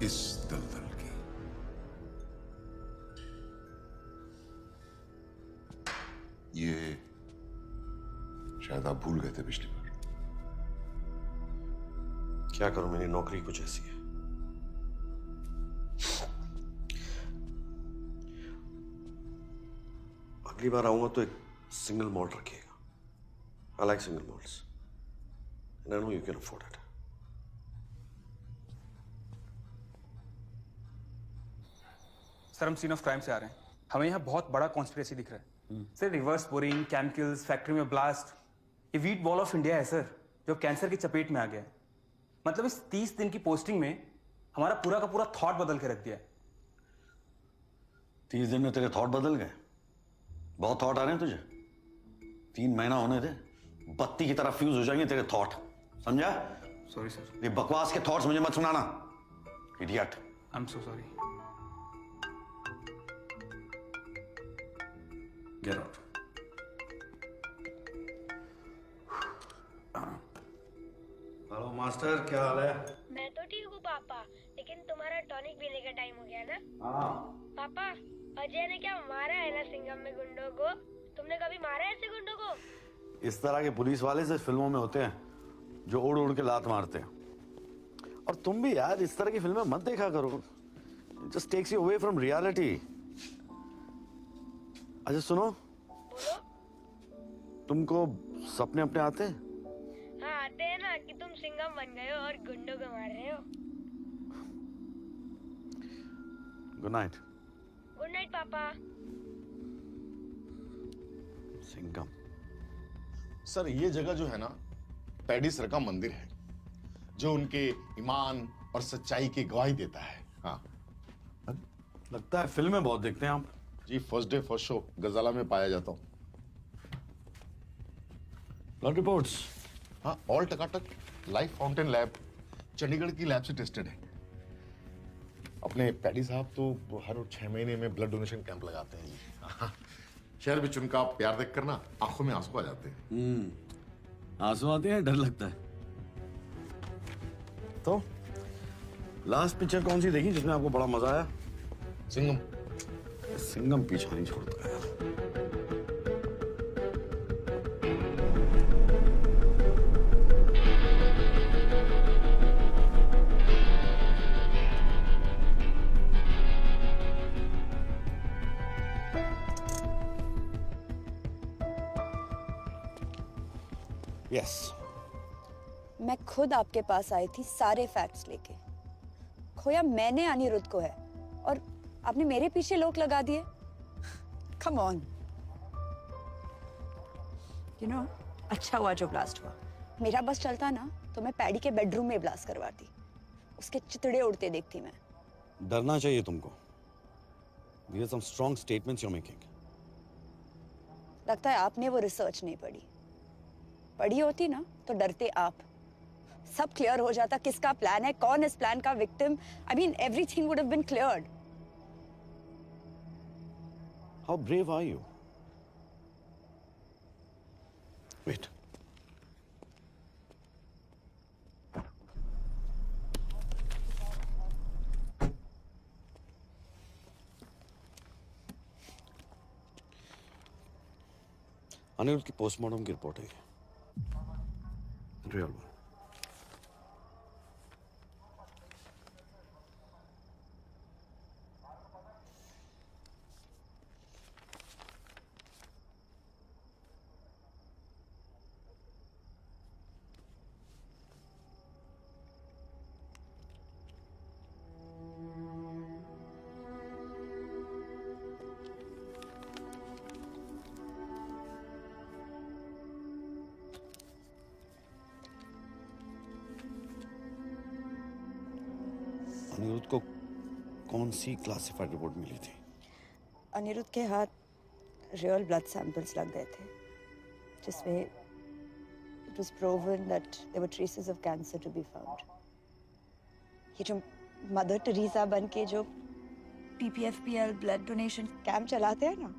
इस दलदल की। ये शायद आप भूल गए थे पिछली बार। क्या करूं, मेरी नौकरी कुछ ऐसी है। अगली बार आऊंगा तो एक सिंगल मॉल्ट रखिएगा। I like single malts and I know you can afford it. Sir, हम सीन ऑफ क्राइम से आ रहे हैं। हमें यहाँ बहुत बड़ा कॉन्स्पिरेसी दिख रहा है sir. Reverse boring, chemicals, factory में ब्लास्ट। ये वीट बॉल ऑफ इंडिया है सर, जो कैंसर की चपेट में आ गया है। मतलब इस 30 दिन की पोस्टिंग में हमारा पूरा का पूरा थॉट बदल के रख दिया है। 30 दिन में तेरे थॉट बदल गए? बहुत थॉट आ रहे हैं तुझे। 3 महीना होने दे, बत्ती की तरह फ्यूज हो जाएंगे तेरे थॉट, समझा? Sorry sir. ये बकवास के थॉट्स मुझे मत सुनाना, idiot. I am so sorry. Get out. Hello master, क्या हाल है? मैं तो ठीक हूँ पापा, लेकिन तुम्हारा टॉनिक पीने का टाइम हो गया ना? हाँ। पापा, अजय ने क्या मारा है ना सिंघम में गुंडों को? तुमने कभी मारा है ऐसे गुंडों को? इस तरह के पुलिस वाले से फिल्मों में होते हैं, जो उड़ उड़ के लात मारते हैं। और तुम भी यार इस तरह की फिल्में मत देखा करो, just takes you away from reality. अच्छा सुनो, तुमको सपने अपने आते हैं? हाँ आते हैं ना, कि तुम सिंघम बन गए हो और गुंडों को मार रहे हो। Good night. गुड नाइट पापा। सिंघम। सर ये जगह जो है ना, पैडी सर का मंदिर है, जो उनके ईमान और सच्चाई की गवाही देता है। हाँ, लगता है फिल्में बहुत देखते हैं आप। जी, फर्स्ट डे फर्स्ट शो गजाला में पाया जाता हूँ। Blood reports? हाँ, ऑल टकाटक। लाइफ फाउंटेन लैब चंडीगढ़ की लैब से टेस्टेड है। अपने पैडी साहब तो हर 6 महीने में ब्लड डोनेशन कैंप लगाते हैं जी। शहर में उनका प्यार देख कर ना आंखों में आंसू आ जाते हैं। आंसू आते हैं, डर लगता है। तो लास्ट पिक्चर कौन सी देखी जिसमें आपको बड़ा मजा आया? सिंघम। सिंघम पीछा नहीं छोड़ता यार। यस, मैं खुद आपके पास आई थी सारे फैक्ट्स लेके। खोया मैंने अनिरुद्ध को है और आपने मेरे पीछे लोग लगा दिए। Come on. यू नो, अच्छा हुआ जो ब्लास्ट हुआ, मेरा बस चलता ना तो मैं पैडी के बेडरूम में ब्लास्ट करवाती, उसके चितड़े उड़ते देखती मैं। डरना चाहिए तुमको। These are some strong statements you're making. लगता है आपने वो रिसर्च नहीं पढ़ी। पढ़ी होती ना तो डरते आप। सब क्लियर हो जाता किसका प्लान है, कौन इस प्लान का victim. I mean everything would have been cleared. How brave are you? Wait. Anirudh की पोस्टमार्टम की रिपोर्ट है। Real one. अनिरुद्ध को कौन सी क्लासिफाइड रिपोर्ट मिली थी? अनिरुद्ध के हाथ रियल ब्लड सैंपल्स लग गए थे जिसमें it was proven that there were traces of cancer to be found. ये जो मदर टेरेसा बन के जो PPFPL ब्लड डोनेशन कैंप चलाते हैं ना,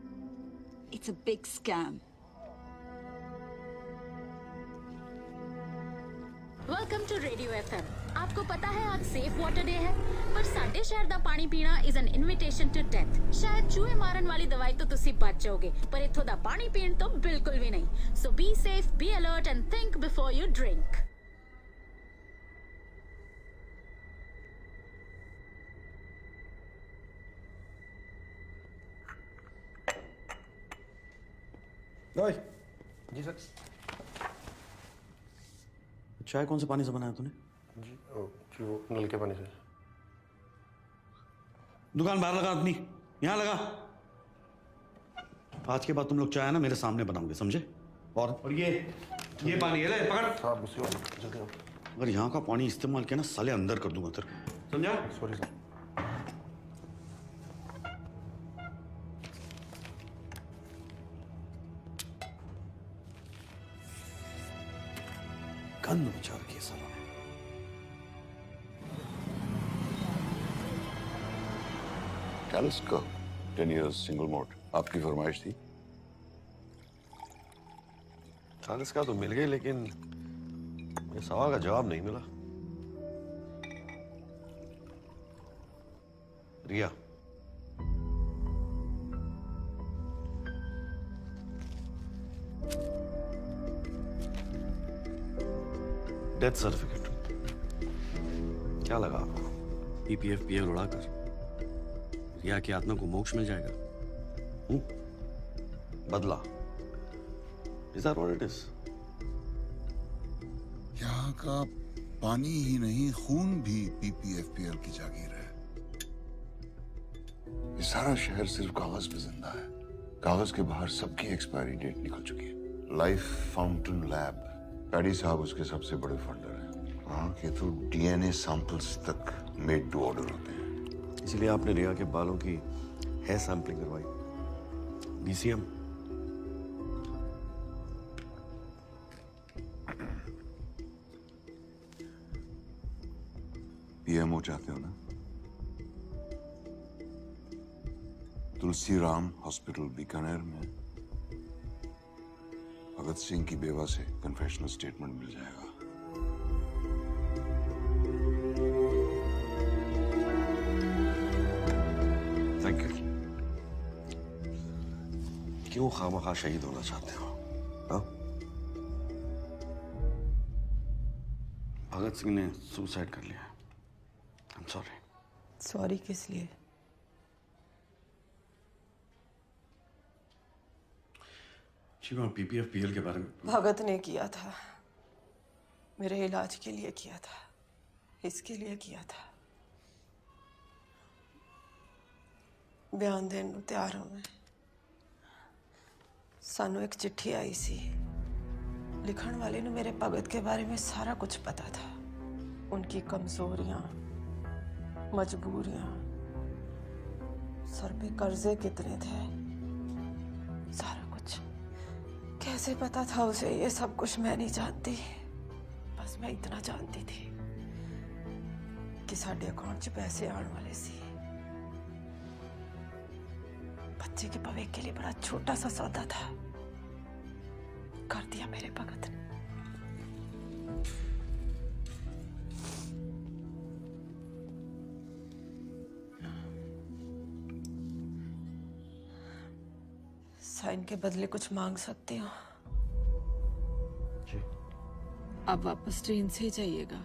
it's a big scam. Welcome to radio FM। आपको पता है आज सेफ वाटर डे है, पर साडे शहर दा पानी पीना is an invitation to death. शायद चूहे मारन वाली दवाई तो तुसी बच जाओगे, पर इथों दा पानी पीण तो बिल्कुल भी नहीं। So be safe, be alert and think before you drink. जी सर। चाय कौन से पानी से बनाया तूने? जी वो नल के पानी से। दुकान बाहर लगा अपनी, यहाँ लगा। आज के बाद तुम लोग चाय ना मेरे सामने बनाओगे, समझे? और ये पानी है, ले पकड़। अगर यहाँ का पानी इस्तेमाल किया ना साले अंदर कर दूंगा तेरे, समझा? Sorry sir. गंद मचा रखी है सालों ने। कैलिस का 10 years सिंगल मोड आपकी फरमाइश थी। चालीस का तो मिल गए, लेकिन मेरे सवाल का जवाब नहीं मिला। रिया, डेथ सर्टिफिकेट क्या लगा आपको? PPFPL उड़ाकर रिया की आत्मा को मोक्ष मिल जाएगा। बदला, is that what it is? यहाँ का पानी ही नहीं, खून भी PPFPL की जागीर है। ये सारा शहर सिर्फ कागज पे जिंदा है। कागज के बाहर सबकी एक्सपायरी डेट निकल चुकी है। लाइफ फाउंटेन लैब, पैडी साहब उसके सबसे बड़े फंडर हैं। वहाँ के तो DNA सैंपल्स तक मेड टू ऑर्डर होते हैं। इसीलिए आपने रिया के बालों की हेयर सैंपलिंग करवाई। BCM। PMO चाहते हो ना? तुलसी राम हॉस्पिटल बीकानेर में भगत सिंह की बेवा से कन्फेशनल स्टेटमेंट मिल जाएगा। Thank you. क्यों खामखा शहीद होना चाहते हो? हाँ? भगत सिंह ने सुसाइड कर लिया। I'm sorry। सॉरी किस लिए? शिवा, PPFPL के बारे में भगत ने किया था, मेरे इलाज के लिए किया था, इसके लिए किया था। बयान देने को तैयार हूं मैं। सानू एक चिट्ठी आई सी, लिखण वाले ने मेरे भगत के बारे में सारा कुछ पता था। उनकी कमजोरियां, मजबूरियां, सर पे कर्जे कितने थे, सारा कुछ। कैसे पता था उसे ये सब कुछ मैं नहीं जानती। बस मैं इतना जानती थी कि साडे अकाउंट च पैसे आने वाले सी। बच्चे के भविष्य के लिए बड़ा छोटा सा सौदा था, कर दिया मेरे भगत ने। साइन के बदले कुछ मांग सकती हूँ? जी। आप वापस ट्रेन से ही जाइएगा।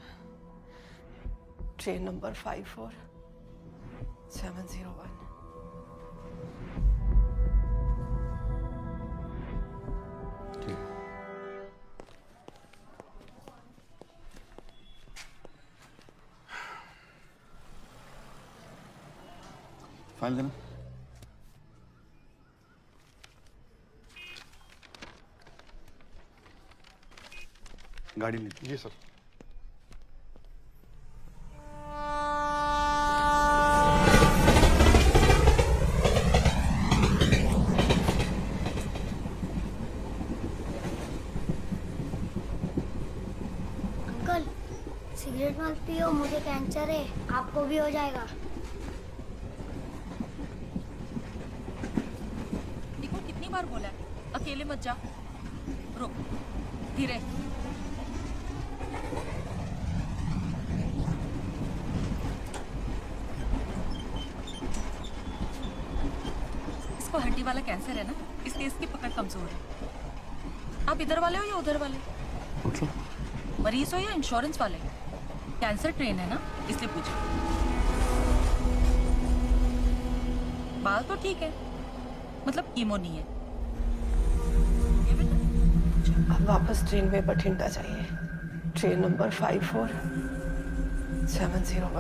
Train number 54701। फाइल देना। गाड़ी लीजिए। जी सर। अंकल सिगरेट मत पियो, मुझे कैंसर है, आपको भी हो जाएगा। देखो कितनी बार बोला है, अकेले मत जा। रुक, धीरे। इसको हड्डी वाला कैंसर है ना, इसलिए इसकी पकड़ कमजोर है। आप इधर वाले हो या उधर वाले? मरीज हो या इंश्योरेंस वाले? कैंसर ट्रेन है ना, इसलिए पूछो। बाल तो ठीक है, मतलब कीमो नहीं है। अब वापस ट्रेन में बठिंडा जाइए। Train number 54701।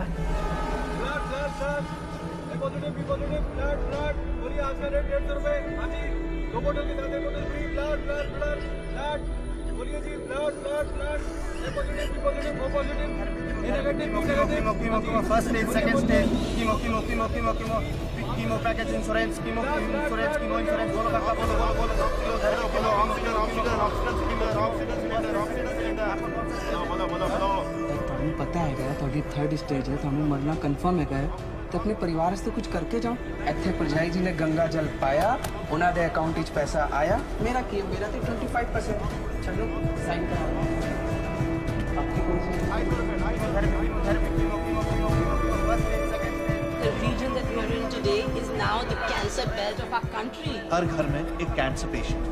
First stage, second stage, chemo chemo chemo chemo chemo chemo package insurance, chemo insurance, chemo insurance, बोलो काका, बोलो बोलो बोलो। Kilo oxygen oxygen oxygen cylinder, oxygen cylinder, oxygen cylinder, बोलो बोलो बोलो। तुम्हें पता है क्या थोड़ी थर्ड स्टेज है, तुम्हें मरना कंफर्म है क्या? तो अपने परिवार से कुछ करके जाओ। इतने परजाई जी ने गंगा जल पाया, उन्होंने अकाउंट में पैसा आया, मेरा की मेरा तो 25%। चलो साइन करा। आपकी कौन सी? The region that we are in today is now the cancer belt of our country. हर घर में एक कैंसर पेशेंट।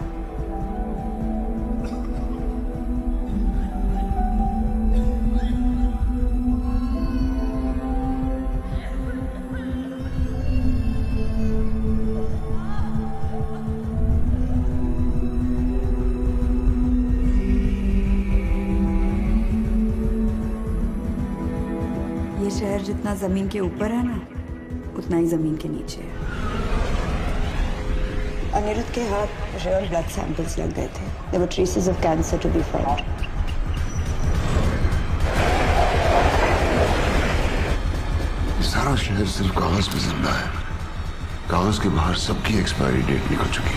ये शहर जितना जमीन के ऊपर है ना, उतना ही जमीन के नीचे है। अनिरुद्ध के हाथ रियल ब्लड सैंपल्स लग गए थे। There were traces of cancer to be found. सारा शहर सिर्फ कागज पे जिंदा है। कागज के बाहर सबकी एक्सपायरी डेट निकल चुकी है।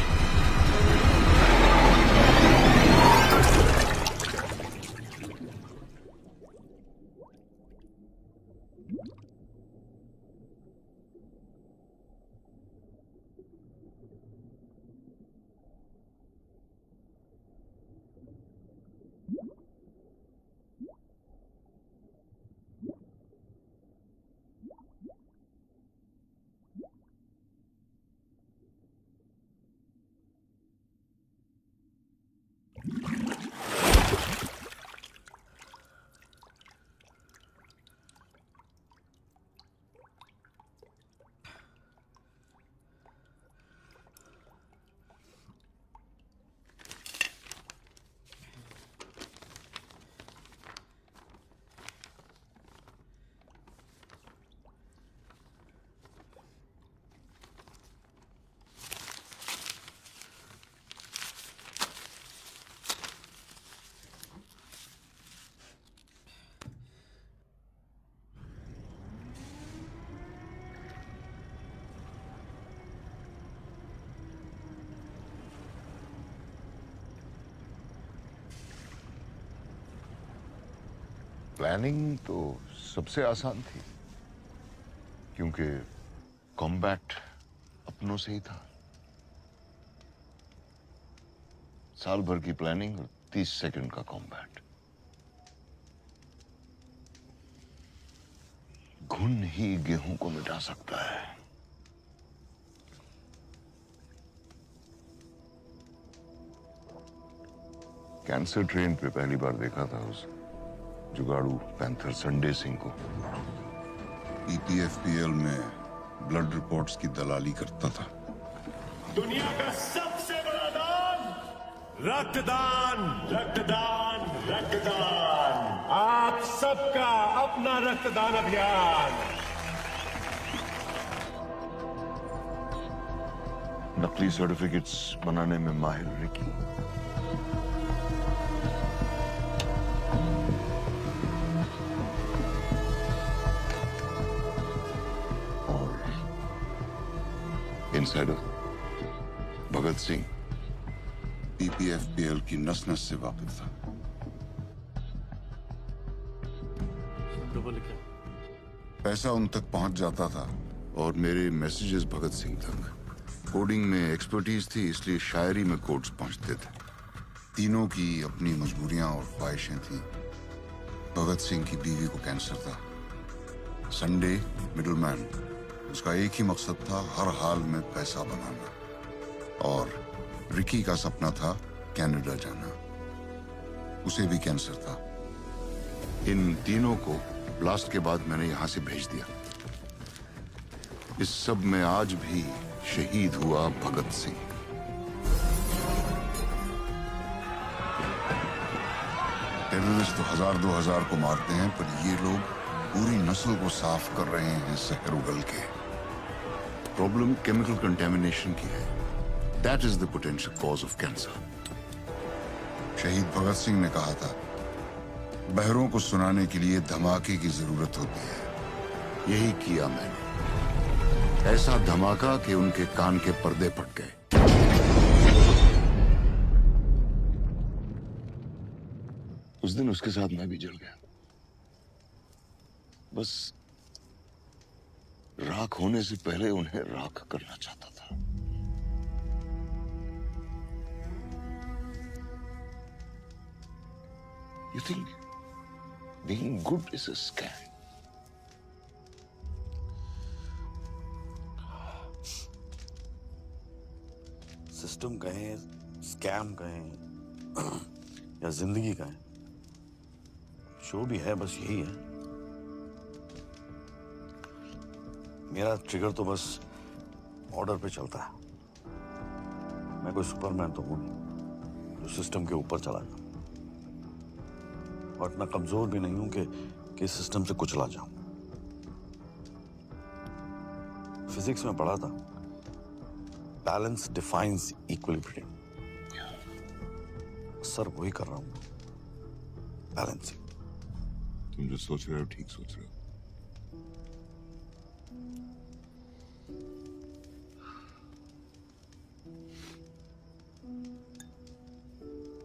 प्लानिंग तो सबसे आसान थी, क्योंकि कॉम्बैट अपनों से ही था। साल भर की प्लानिंग और 30 सेकंड का कॉम्बैट। घुन ही गेहूं को मिटा सकता है। कैंसर ट्रेन पे पहली बार देखा था उस जुगाड़ू पैंथर संडे सिंह को। EPFPL में ब्लड रिपोर्ट्स की दलाली करता था। दुनिया का सबसे बड़ा दान, रक्तदान, रक्तदान, रक्तदान। आप सबका अपना रक्तदान अभियान। नकली सर्टिफिकेट्स बनाने में माहिर Ricky. Insider Bhagat Singh PPFPL की नस नस से वाकिफ था। पैसा उन तक पहुंच जाता था और मेरे मैसेजेस भगत सिंह तक। कोडिंग में एक्सपर्टीज थी, इसलिए शायरी में कोड्स पहुंचते थे। तीनों की अपनी मजबूरियां और ख्वाहिशें थीं। भगत सिंह की बीवी को कैंसर था। संडे मिडलमैन, उसका एक ही मकसद था, हर हाल में पैसा बनाना। और रिकी का सपना था कनाडा जाना, उसे भी कैंसर था। इन तीनों को ब्लास्ट के बाद मैंने यहां से भेज दिया। इस सब में आज भी शहीद हुआ भगत सिंह। टेररिस्ट तो 1000-2000 को मारते हैं, पर ये लोग पूरी नस्ल को साफ कर रहे हैं जहर उगल के। प्रॉब्लम केमिकल कंटेमिनेशन की है। That is the potential cause of cancer. शहीद भगत सिंह ने कहा था, बहरों को सुनाने के लिए धमाके की जरूरत होती है। यही किया मैंने। ऐसा धमाका कि उनके कान के पर्दे फट गए। उस दिन उसके साथ मैं भी जल गया। बस राख होने से पहले उन्हें राख करना चाहता था। You think being good is a scam? System कहें, स्कैम कहें या जिंदगी कहें, जो भी है बस यही है। मेरा ट्रिगर तो बस ऑर्डर पे चलता है। मैं कोई सुपरमैन तो हूं नहीं जो सिस्टम के ऊपर चला जाऊं, और इतना कमजोर भी नहीं हूं कि सिस्टम से कुचला जाऊं। फिजिक्स में पढ़ा था, बैलेंस डिफाइंस इक्विलिब्रियम। सर वही कर रहा हूं, बैलेंसिंग। तुम जो सोच रहे हो ठीक सोच रहे हो।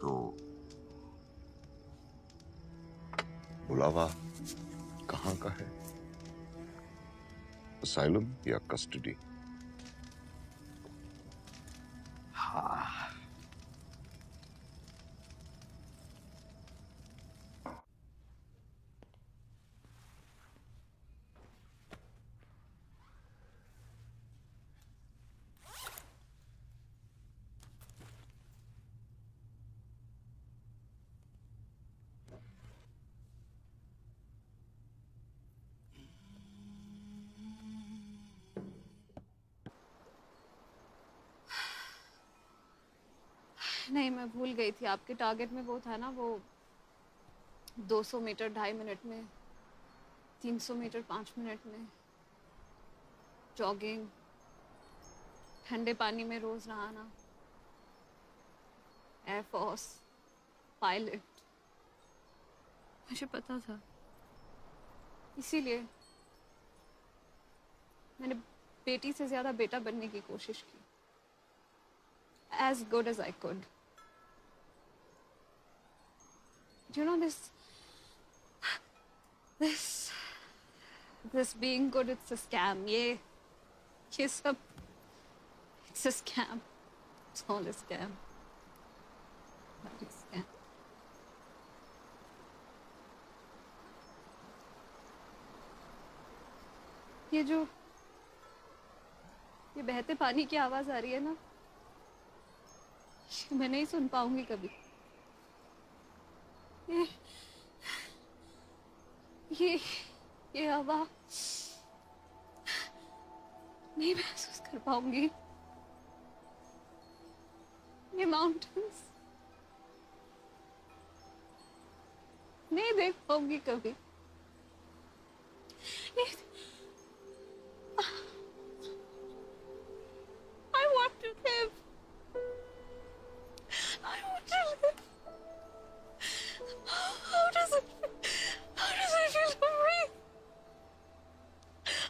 तो बुलावा कहाँ का है? असाइलम या कस्टडी? हाँ, नहीं, मैं भूल गई थी। आपके टारगेट में वो था ना, वो 200 मीटर 2.5 मिनट में, 300 मीटर 5 मिनट में, जॉगिंग, ठंडे पानी में रोज नहाना, एयरफोर्स, पायलट। मुझे पता था, इसीलिए मैंने बेटी से ज्यादा बेटा बनने की कोशिश की, as good as I could. Do you know this? This being good, it's a scam. ये सब, it's a scam. It's all a scam. Bloody scam. ये बहते पानी की आवाज आ रही है ना, मैं नहीं सुन पाऊंगी कभी। ये हवा नहीं महसूस कर पाऊंगी। ये माउंटेन्स नहीं देख पाऊंगी कभी। I want to live. I want to live. How does it feel to breathe?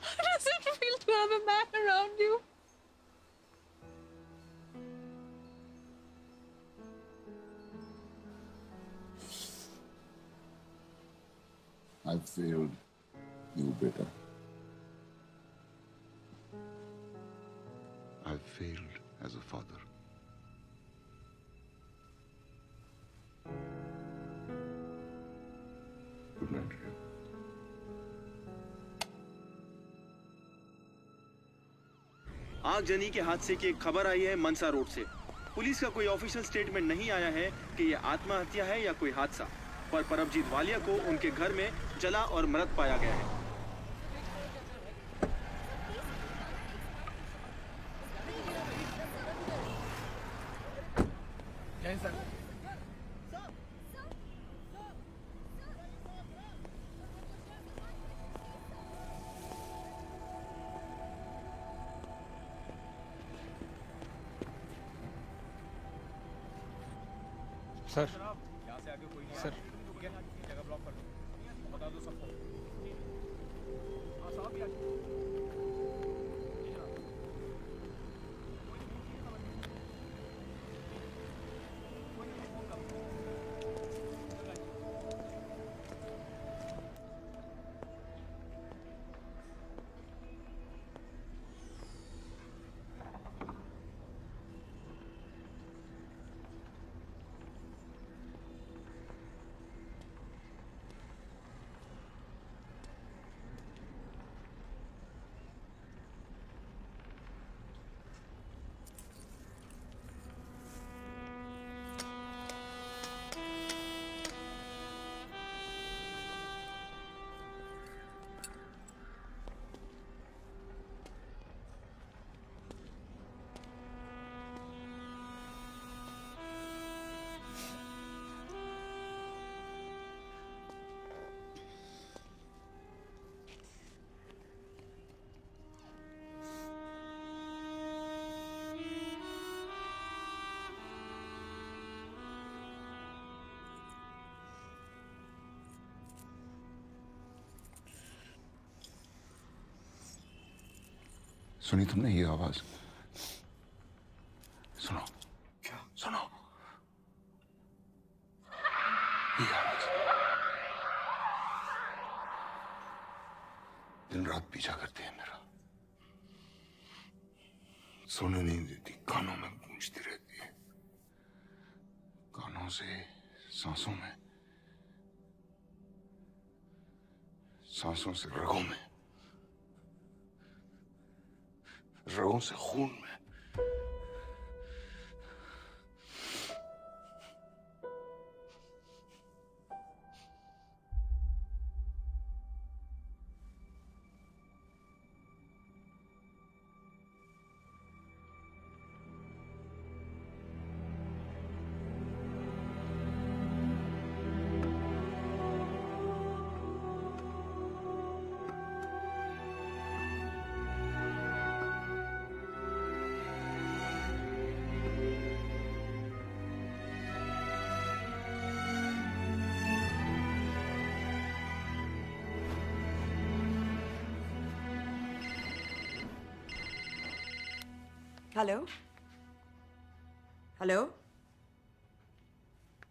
How does it feel to have a man around you? I failed you, beta. I failed as a father. Good night, Ria. आगजनी के हादसे की एक खबर आई है मनसा road से। Police का कोई ऑफिशियल स्टेटमेंट नहीं आया है कि यह आत्महत्या है या कोई हादसा, पर परमजीत वालिया को उनके घर में जला और मृत पाया गया है। सर, यहाँ से आगे कोई नहीं सर, ठीक है, जगह ब्लॉक कर दो, बता दो सबको। हाँ, साहब भी आ जाओ। सुनी तुमने ये आवाज? सुनो। क्या? सुनो। ये आवाज दिन रात पीछा करती है मेरा, सोने नहीं देती, कानों में गूंजती रहती है, कानों से सांसों में, सांसों से रगों में, रगों से खून में। Hello hello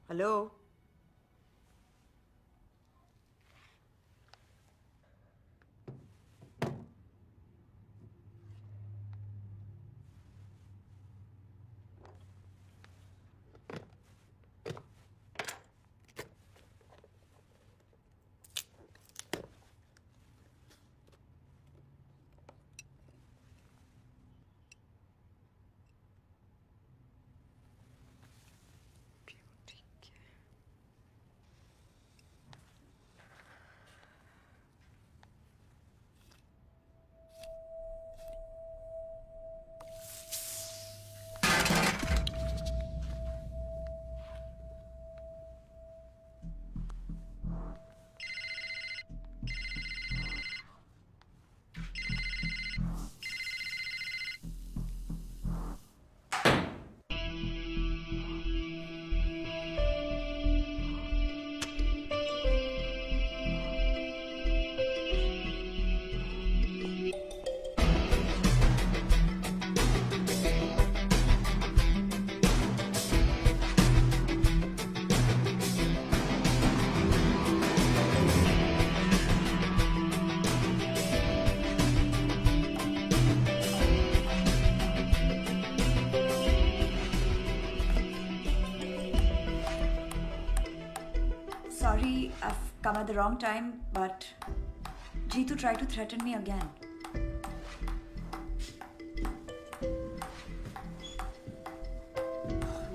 hello sorry, I've come at the wrong time, but Jeetu tried to threaten me again.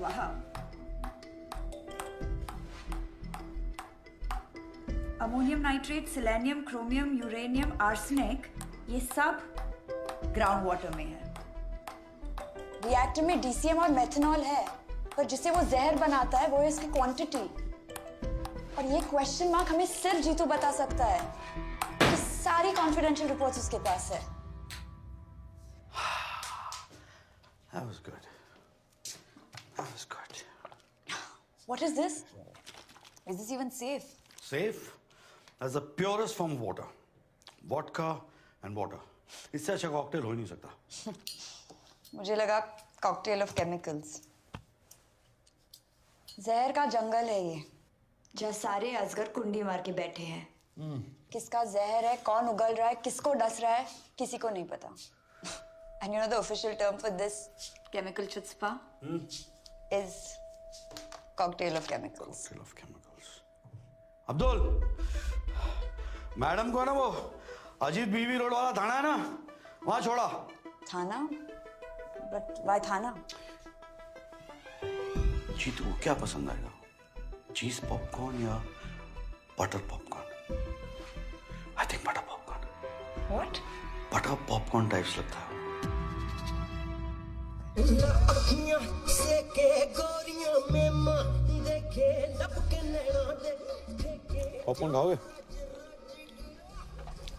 Wow. Ammonium nitrate, selenium, chromium, uranium, arsenic, ये सब ग्राउंड वाटर में है। रिएक्टर में डीसीएम और मेथनॉल है, पर जिसे वो जहर बनाता है वो है इसकी क्वांटिटी। और ये क्वेश्चन मार्क हमें सिर्फ जीतू बता सकता है। ये सारी कॉन्फिडेंशियल रिपोर्ट्स उसके पास है। That was good. That was good. What is this? Is this even safe? Safe as the purest form of water. Vodka and water. इससे अच्छा कॉकटेल हो ही नहीं सकता। मुझे लगा कॉकटेल ऑफ केमिकल्स। जहर का जंगल है ये, जहाँ सारे अजगर कुंडी मार के बैठे हैं। किसका जहर है, कौन उगल रहा है, किसको डस रहा है, किसी को नहीं पता। And you know the official term for this chemical chutzpah is cocktail of chemicals. Cocktail of chemicals. Abdul, madam को ना वो अजीत बीवी रोड वाला थाना है ना, वहां छोड़ा। थाना? But why थाना? जीतू को क्या पसंद आएगा? चीज पॉपकॉर्न या butter popcorn? I think butter popcorn. What? Butter popcorn types लगता है। पॉपकॉर्न खाओगे?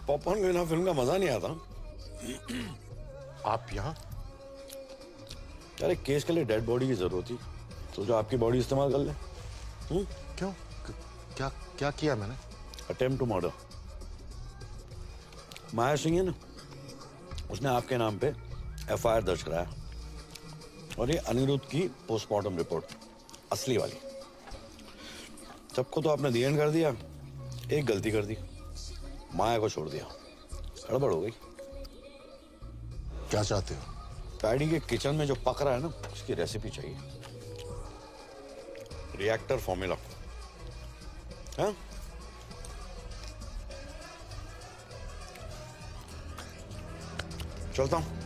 पॉपकॉर्न के बिना फिल्म का मजा नहीं आता। आप यहाँ? अरे केस के लिए डेड बॉडी की जरूरत थी, तो जो आपकी बॉडी इस्तेमाल कर ले। क्यों? क्या क्या किया मैंने? Attempt to murder. Maya Singh है ना, उसने आपके नाम पे एफआईआर दर्ज कराया, और ये अनिरुद्ध की पोस्टमार्टम रिपोर्ट असली वाली। सबको तो आपने दी एंड कर दिया, एक गलती कर दी, माया को छोड़ दिया, गड़बड़ हो गई। क्या चाहते हो? पैडी के किचन में जो पक रहा है ना, उसकी रेसिपी चाहिए, रिएक्टर फॉर्मूला। हाँ? चलता हूं।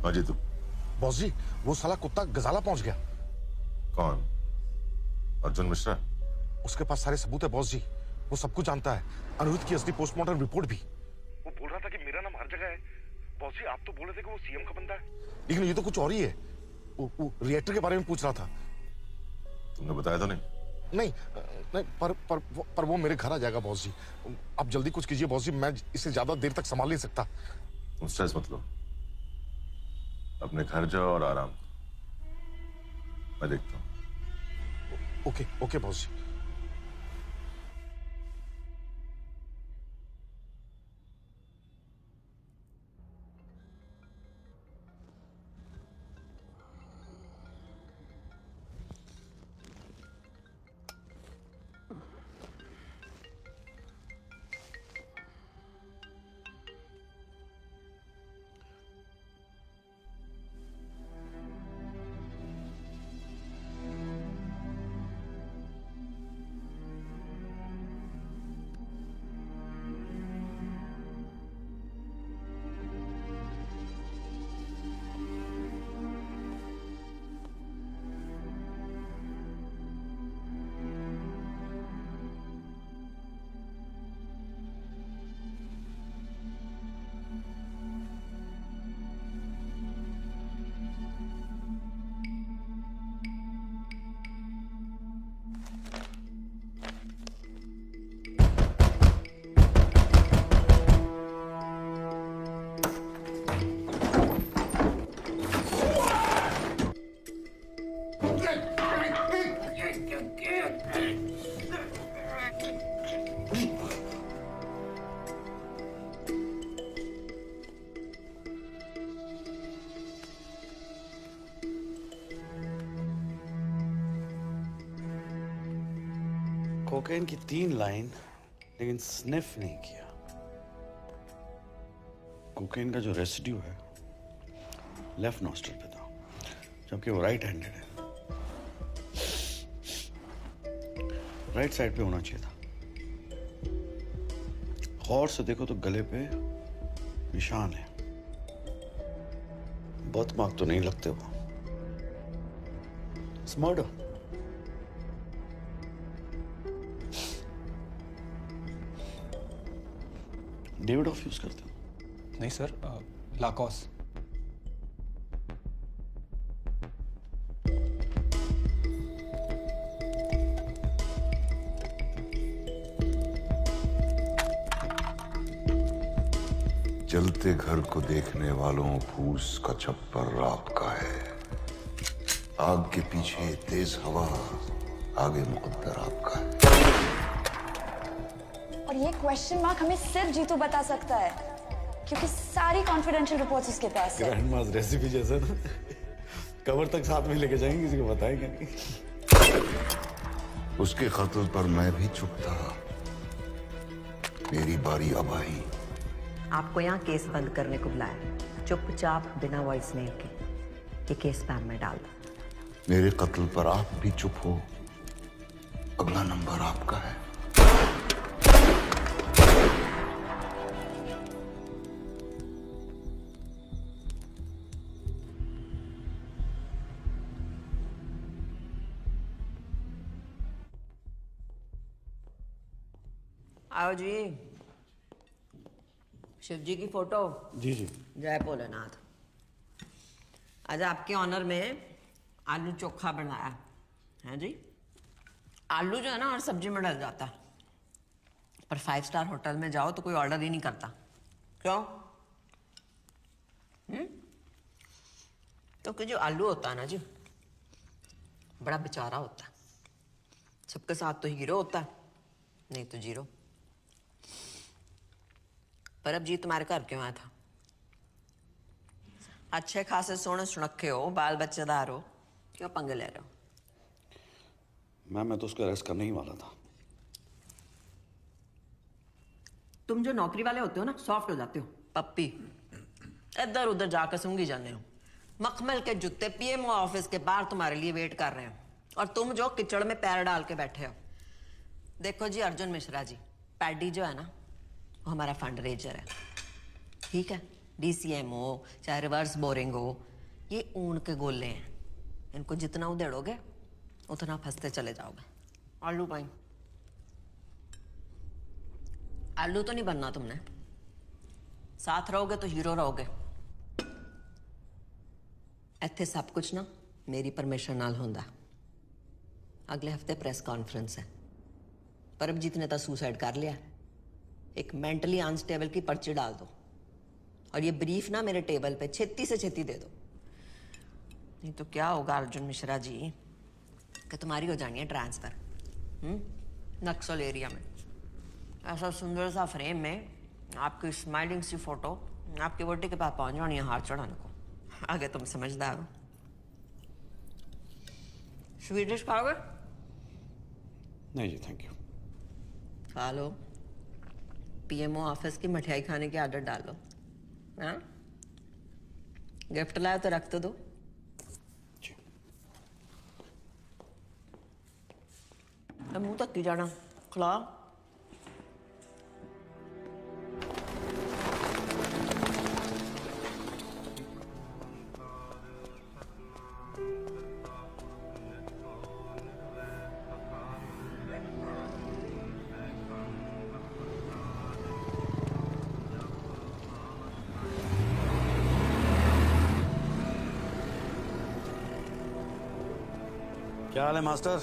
हाँ जी, तू बॉस जी, वो साला कुत्ता गजाला पहुंच गया। कौन? अर्जुन मिश्रा? उसके पास सारे सबूत है बॉस जी, वो सब कुछ जानता है, अनिरुद्ध की असली पोस्टमार्टम रिपोर्ट भी। वो बोल रहा था कि मेरा नाम हर जगह है। बॉस जी, आप तो बोल रहे थे कि वो सीएम का बंदा है, लेकिन ये तो कुछ और ही है। वो रिएक्टर के बारे में पूछ रहा था। तुमने बताया तो नहीं? नहीं, नहीं, पर वो मेरे घर आ जाएगा बॉस जी। आप जल्दी कुछ कीजिए बॉस जी, मैं इसे ज्यादा देर तक संभाल नहीं सकता। तुम स्ट्रेस मत लो, अपने घर जाओ और आराम करो, मैं देखता हूँ। ओके ओके बॉस जी। कोकेन की 3 लाइन, लेकिन स्निफ नहीं किया। कोकेन का जो रेसिड्यू है लेफ्ट नॉस्ट्रल पे था, जबकि वो राइट हैंडेड है। राइट साइड पे होना चाहिए था। गौर से देखो तो गले पे निशान है। बर्थ मार्क तो नहीं लगते वो। It's murder. David of use करते हो? नहीं सर, लाकॉस। जलते घर को देखने वालों फूस का छप्पर आपका है। आग के पीछे तेज हवा, आगे मुकद्दर आपका है। और ये क्वेश्चन मार्क हमें सिर्फ जीतू बता सकता है, क्योंकि सारी कॉन्फिडेंशियल रिपोर्ट्स उसके पास है। ग्रैंड मास रेसिपी जैसा ना, कवर तक साथ में लेके जाएंगे, किसी को बताएंगे नहीं। उसके कत्ल पर मैं भी चुप था। मेरी बारी अब आई। आपको यहाँ केस बंद करने को बुलाया, चुपचाप बिना वॉइस मेल के ये केस स्पैम में डाल दो। मेरे कत्ल पर आप भी चुप हो, अगला नंबर आपका है। आओ जी। शिव जी की फोटो। जी जी। जय भोलेनाथ। आज आपके ऑनर में आलू चोखा बनाया है जी। आलू जो है ना हर सब्जी में डल जाता है, पर 5 स्टार होटल में जाओ तो कोई ऑर्डर ही नहीं करता। क्यों? क्योंकि जो आलू होता है ना जी, बड़ा बेचारा होता है। सबके साथ तो हीरो होता है, नहीं तो जीरो। पर अब जी तुम्हारे घर क्यों आया था? अच्छे खासे सोने सुनखे हो, बाल बच्चेदार हो, क्यों पंगे ले रहे हो? मैम मैं तो उसको अरेस्ट करने ही वाला था। तुम जो नौकरी वाले होते हो ना, सॉफ्ट हो जाते हो। पप्पी इधर उधर जाकर सूंघी जाने हो। मखमल के जूते पीएमओ ऑफिस के बाहर तुम्हारे लिए वेट कर रहे हो, और तुम जो किचड़ में पैर डाल के बैठे हो। देखो जी अर्जुन मिश्रा जी, पैडी जो है ना वो हमारा फंड रेजर है, ठीक है? DCM हो चाहे रिवर्स बोरिंग हो, ये ऊन के गोले हैं। इनको जितना उधेड़ोगे उतना फंसते चले जाओगे। आलू भाई, आलू तो नहीं बनना तुमने, साथ रहोगे तो हीरो रहोगे। इत्थे सब कुछ ना मेरी परमिशन नाल होंदा। अगले हफ्ते प्रेस कॉन्फ्रेंस है। परमजीत ने तो सुसाइड कर लिया। एक मेंटली अनस्टेबल की पर्ची डाल दो, और ये ब्रीफ ना मेरे टेबल पे छेती से छेती दे दो। नहीं तो क्या होगा अर्जुन मिश्रा जी कि तुम्हारी हो जानी है ट्रांसफर नक्सल एरिया में। ऐसा सुंदर सा फ्रेम में आपकी स्माइलिंग सी फोटो आपकी वोटी के पास पहुंच जानी है हाथ चढ़ाने को। आगे तुम समझदार हो। स्वीट खाओगे? नहीं जी थैंक यू। खा लो। पीएमओ ऑफिस की मिठाई खाने की आदत डालो। हाँ, गिफ्ट लाया तो रख तो दो। अब मुंह तक की जाना, खिला। क्या हाल है मास्टर?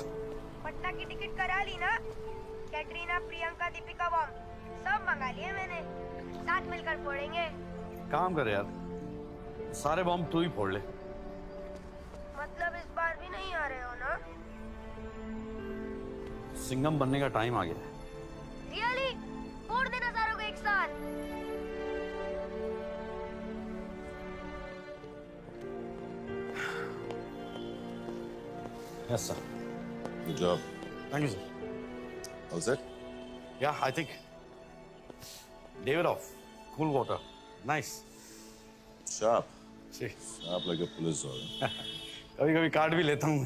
पटना की टिकट करा ली ना? कैटरीना, प्रियंका, दीपिका बॉम्ब सब मंगा लिए मैंने। साथ मिलकर फोड़ेंगे। काम कर यार, सारे बॉम्ब तू ही फोड़ ले। मतलब इस बार भी नहीं आ रहे हो ना? सिंघम बनने का टाइम आ गया है। रियली फोड़ देना सारों को एक साथ। Yes, sir. Good job. Thank you, sir. All set? Yeah, I think. Davidoff, cool water. Nice. Sharp. See. Sharp like a police officer. कभी-कभी काट भी लेता हूँ।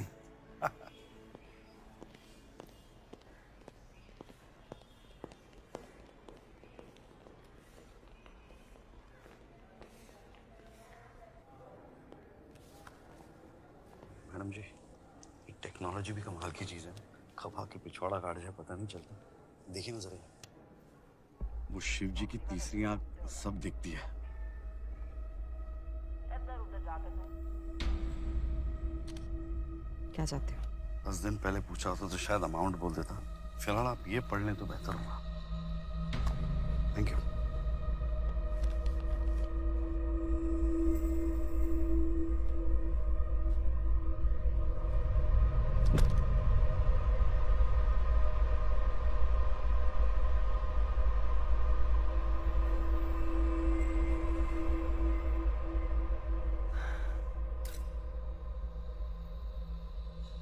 मैडम जी, ये टेक्नोलॉजी भी कमाल की चीज है। कब आके पिछवाड़ा काट जाए पता नहीं चलता। देखिए ना जरा, वो शिव जी की तीसरी आंख सब दिखती है। क्या चाहते हो? 10 दिन पहले पूछा होता तो शायद अमाउंट बोल देता। फिलहाल आप ये पढ़ लें तो बेहतर होगा। Thank you.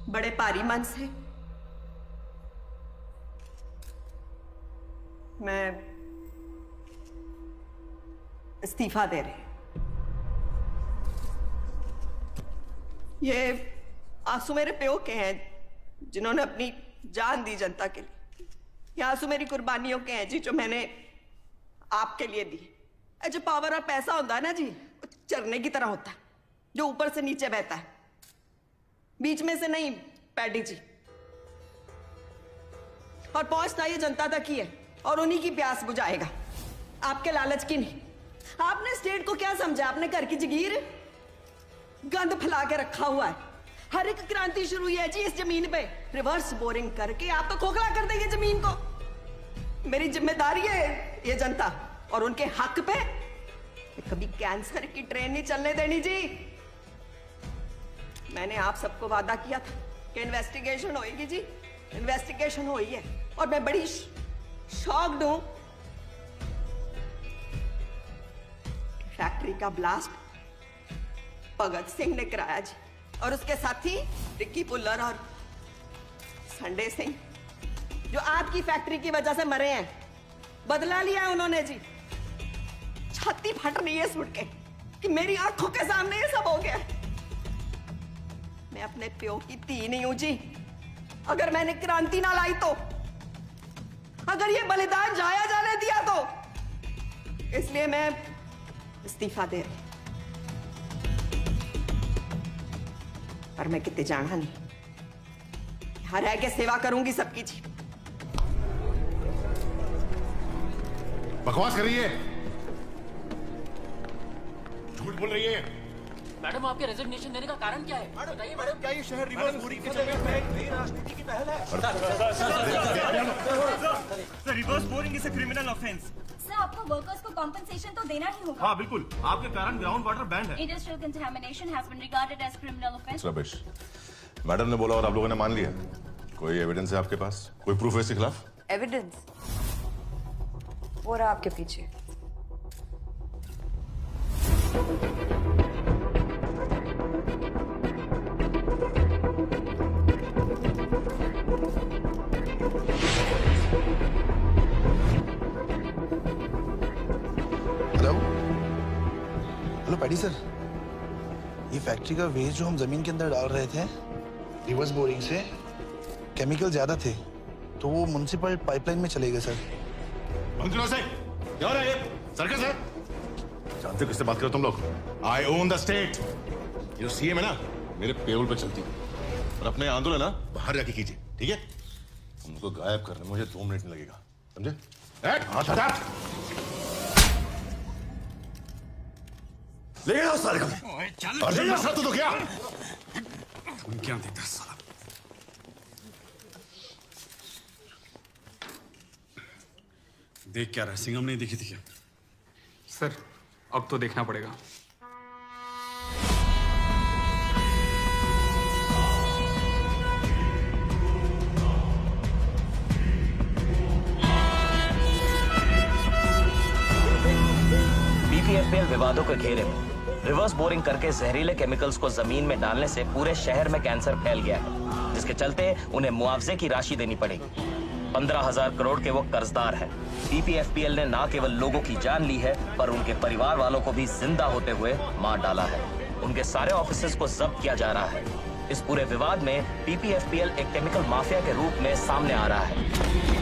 बड़े पारी मन से मैं इस्तीफा दे रही। ये आंसू मेरे प्यो के हैं जिन्होंने अपनी जान दी जनता के लिए। ये आंसू मेरी कुर्बानियों के हैं जी जो मैंने आपके लिए दी। जो पावर और पैसा होता है ना जी, चरने की तरह होता है जो ऊपर से नीचे बहता है, बीच में से नहीं। पैडी जी, और पहुंचना ये जनता तक ही है और उन्हीं की प्यास बुझाएगा, आपके लालच की नहीं। आपने स्टेट को क्या समझा? आपने घर की जगीर गंद फैला के रखा हुआ है। हर एक क्रांति शुरू हुई है जी इस जमीन पे। रिवर्स बोरिंग करके आप तो खोखला कर देंगे जमीन को। मेरी जिम्मेदारी है ये जनता और उनके हक पे कभी कैंसर की ट्रेन नहीं चलने देनी जी। मैंने आप सबको वादा किया था कि इन्वेस्टिगेशन होएगी जी। इन्वेस्टिगेशन हुई है और मैं बड़ी शॉक्ड हूं। फैक्ट्री का ब्लास्ट भगत सिंह ने कराया जी, और उसके साथी रिक्की पुल्लर और संडे सिंह जो आपकी फैक्ट्री की वजह से मरे हैं। बदला लिया है उन्होंने जी। छाती फट रही है सुन के कि मेरी आंखों के सामने ये सब हो गया। मैं अपने प्यो की धी नहीं हूं जी। अगर मैंने क्रांति ना लाई तो, अगर ये बलिदान जाया जाने दिया तो, इसलिए मैं इस्तीफा दे रही। पर मैं कितने जाना नहीं, यहां रह के सेवा करूंगी सबकी जी। बकवास कर रही है, झूठ बोल रही है। मैडम, आपके रेजिग्नेशन देने का कारण क्या है? बताइए मैडम। क्या ये शहर रिवर्स बोरिंग के चक्कर में नई राजनीति की पहल है? Sir, reverse boring is a criminal offence. Sir, आपको वर्कर्स को कॉम्पेंसेशन तो देना ही होगा। हाँ बिल्कुल, आपके कारण ग्राउंड वाटर बैंड है। Industrial contamination has been regarded as criminal offence. Ramesh, madam ने बोला और आप लोगों ने मान लिया। कोई एविडेंस है आपके पास? कोई प्रूफ है इसके खिलाफ? एविडेंस वो रहा आपके पीछे। हेलो पैडी सर, ये फैक्ट्री का वेस्ट जो हम जमीन के अंदर डाल रहे थे रिवर्स बोरिंग से, केमिकल ज्यादा थे तो वो म्युनिसिपल पाइपलाइन में चले गए सर। बंद करो से। क्या हो रहा है ये? सर्कस है? जानते हो किससे बात करो तुम लोग? आई ओन द स्टेट। ये जो सीएम है ना, मेरे पेरोल पे चलती है। और अपने आंदोलन ना बाहर जाके कीजिए, ठीक है? उनको गायब करने में मुझे 2 मिनट नहीं लगेगा, समझे? ले आओ सारे को। अर्जुन मसला तो क्या? तुम क्या देता साला? देख क्या रहा है? सिंघम नहीं दिखी थी क्या? सर, अब तो देखना पड़ेगा। विवादों के घेरे में। रिवर्स बोरिंग करके जहरीले केमिकल्स को जमीन में डालने से पूरे शहर में कैंसर फैल गया है, जिसके चलते उन्हें मुआवजे की राशि देनी पड़ेगी। 15,000 करोड़ के वो कर्जदार हैं। पीपीएफपीएल ने न केवल लोगों की जान ली है, पर उनके परिवार वालों को भी जिंदा होते हुए मार डाला है। उनके सारे ऑफिसेज को जब्त किया जा रहा है। इस पूरे विवाद में पीपीएफपीएल एक केमिकल माफिया के रूप में सामने आ रहा है।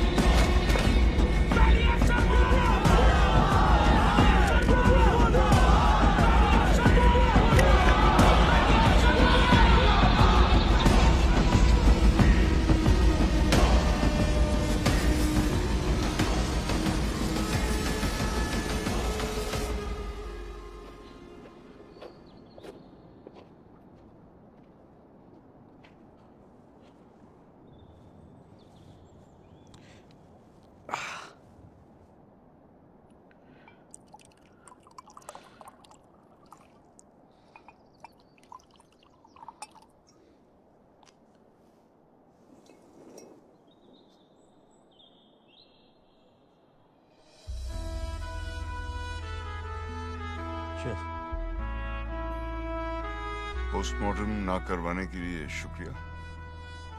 पोस्टमार्टम ना करवाने के लिए शुक्रिया।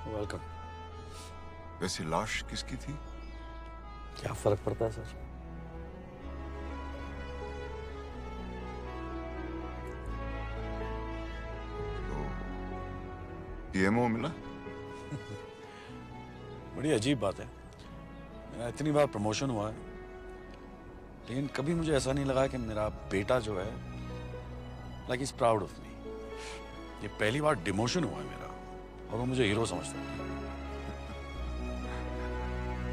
वेलकम। वैसे लाश किसकी थी? क्या फर्क पड़ता है सर? पीएमओ मिला? बड़ी अजीब बात है। मेरा इतनी बार प्रमोशन हुआ है, लेकिन कभी मुझे ऐसा नहीं लगा कि मेरा बेटा जो है like is proud of me. ये पहली बार डिमोशन हुआ है मेरा, और वो मुझे हीरो समझता है।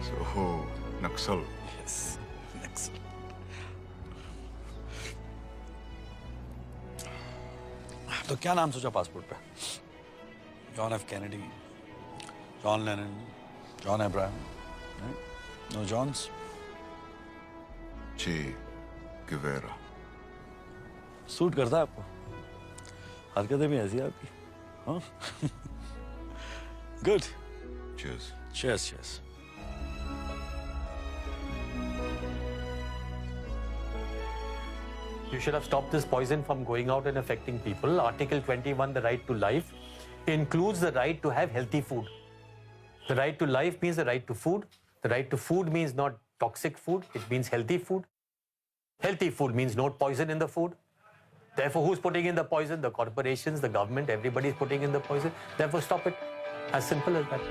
So, नक्सल। Yes, नक्सल। तो क्या नाम सोचा पासपोर्ट पे? John F Kennedy, John Lennon, John Abraham? No Johns? Che Guevara. Suit करता है आपको? हरकतें भी ऐसी आपकी, हाँ? Good. Cheers. Cheers, cheers. You should have stopped this poison from going out and affecting people. Article 21, the right to life, includes the right to have healthy food. The right to life means the right to food. The right to food means not toxic food. It means healthy food. Healthy food means no poison in the food. Therefore, who's putting in the poison? The corporations, the government, everybody is putting in the poison. Therefore, stop it. As simple as that.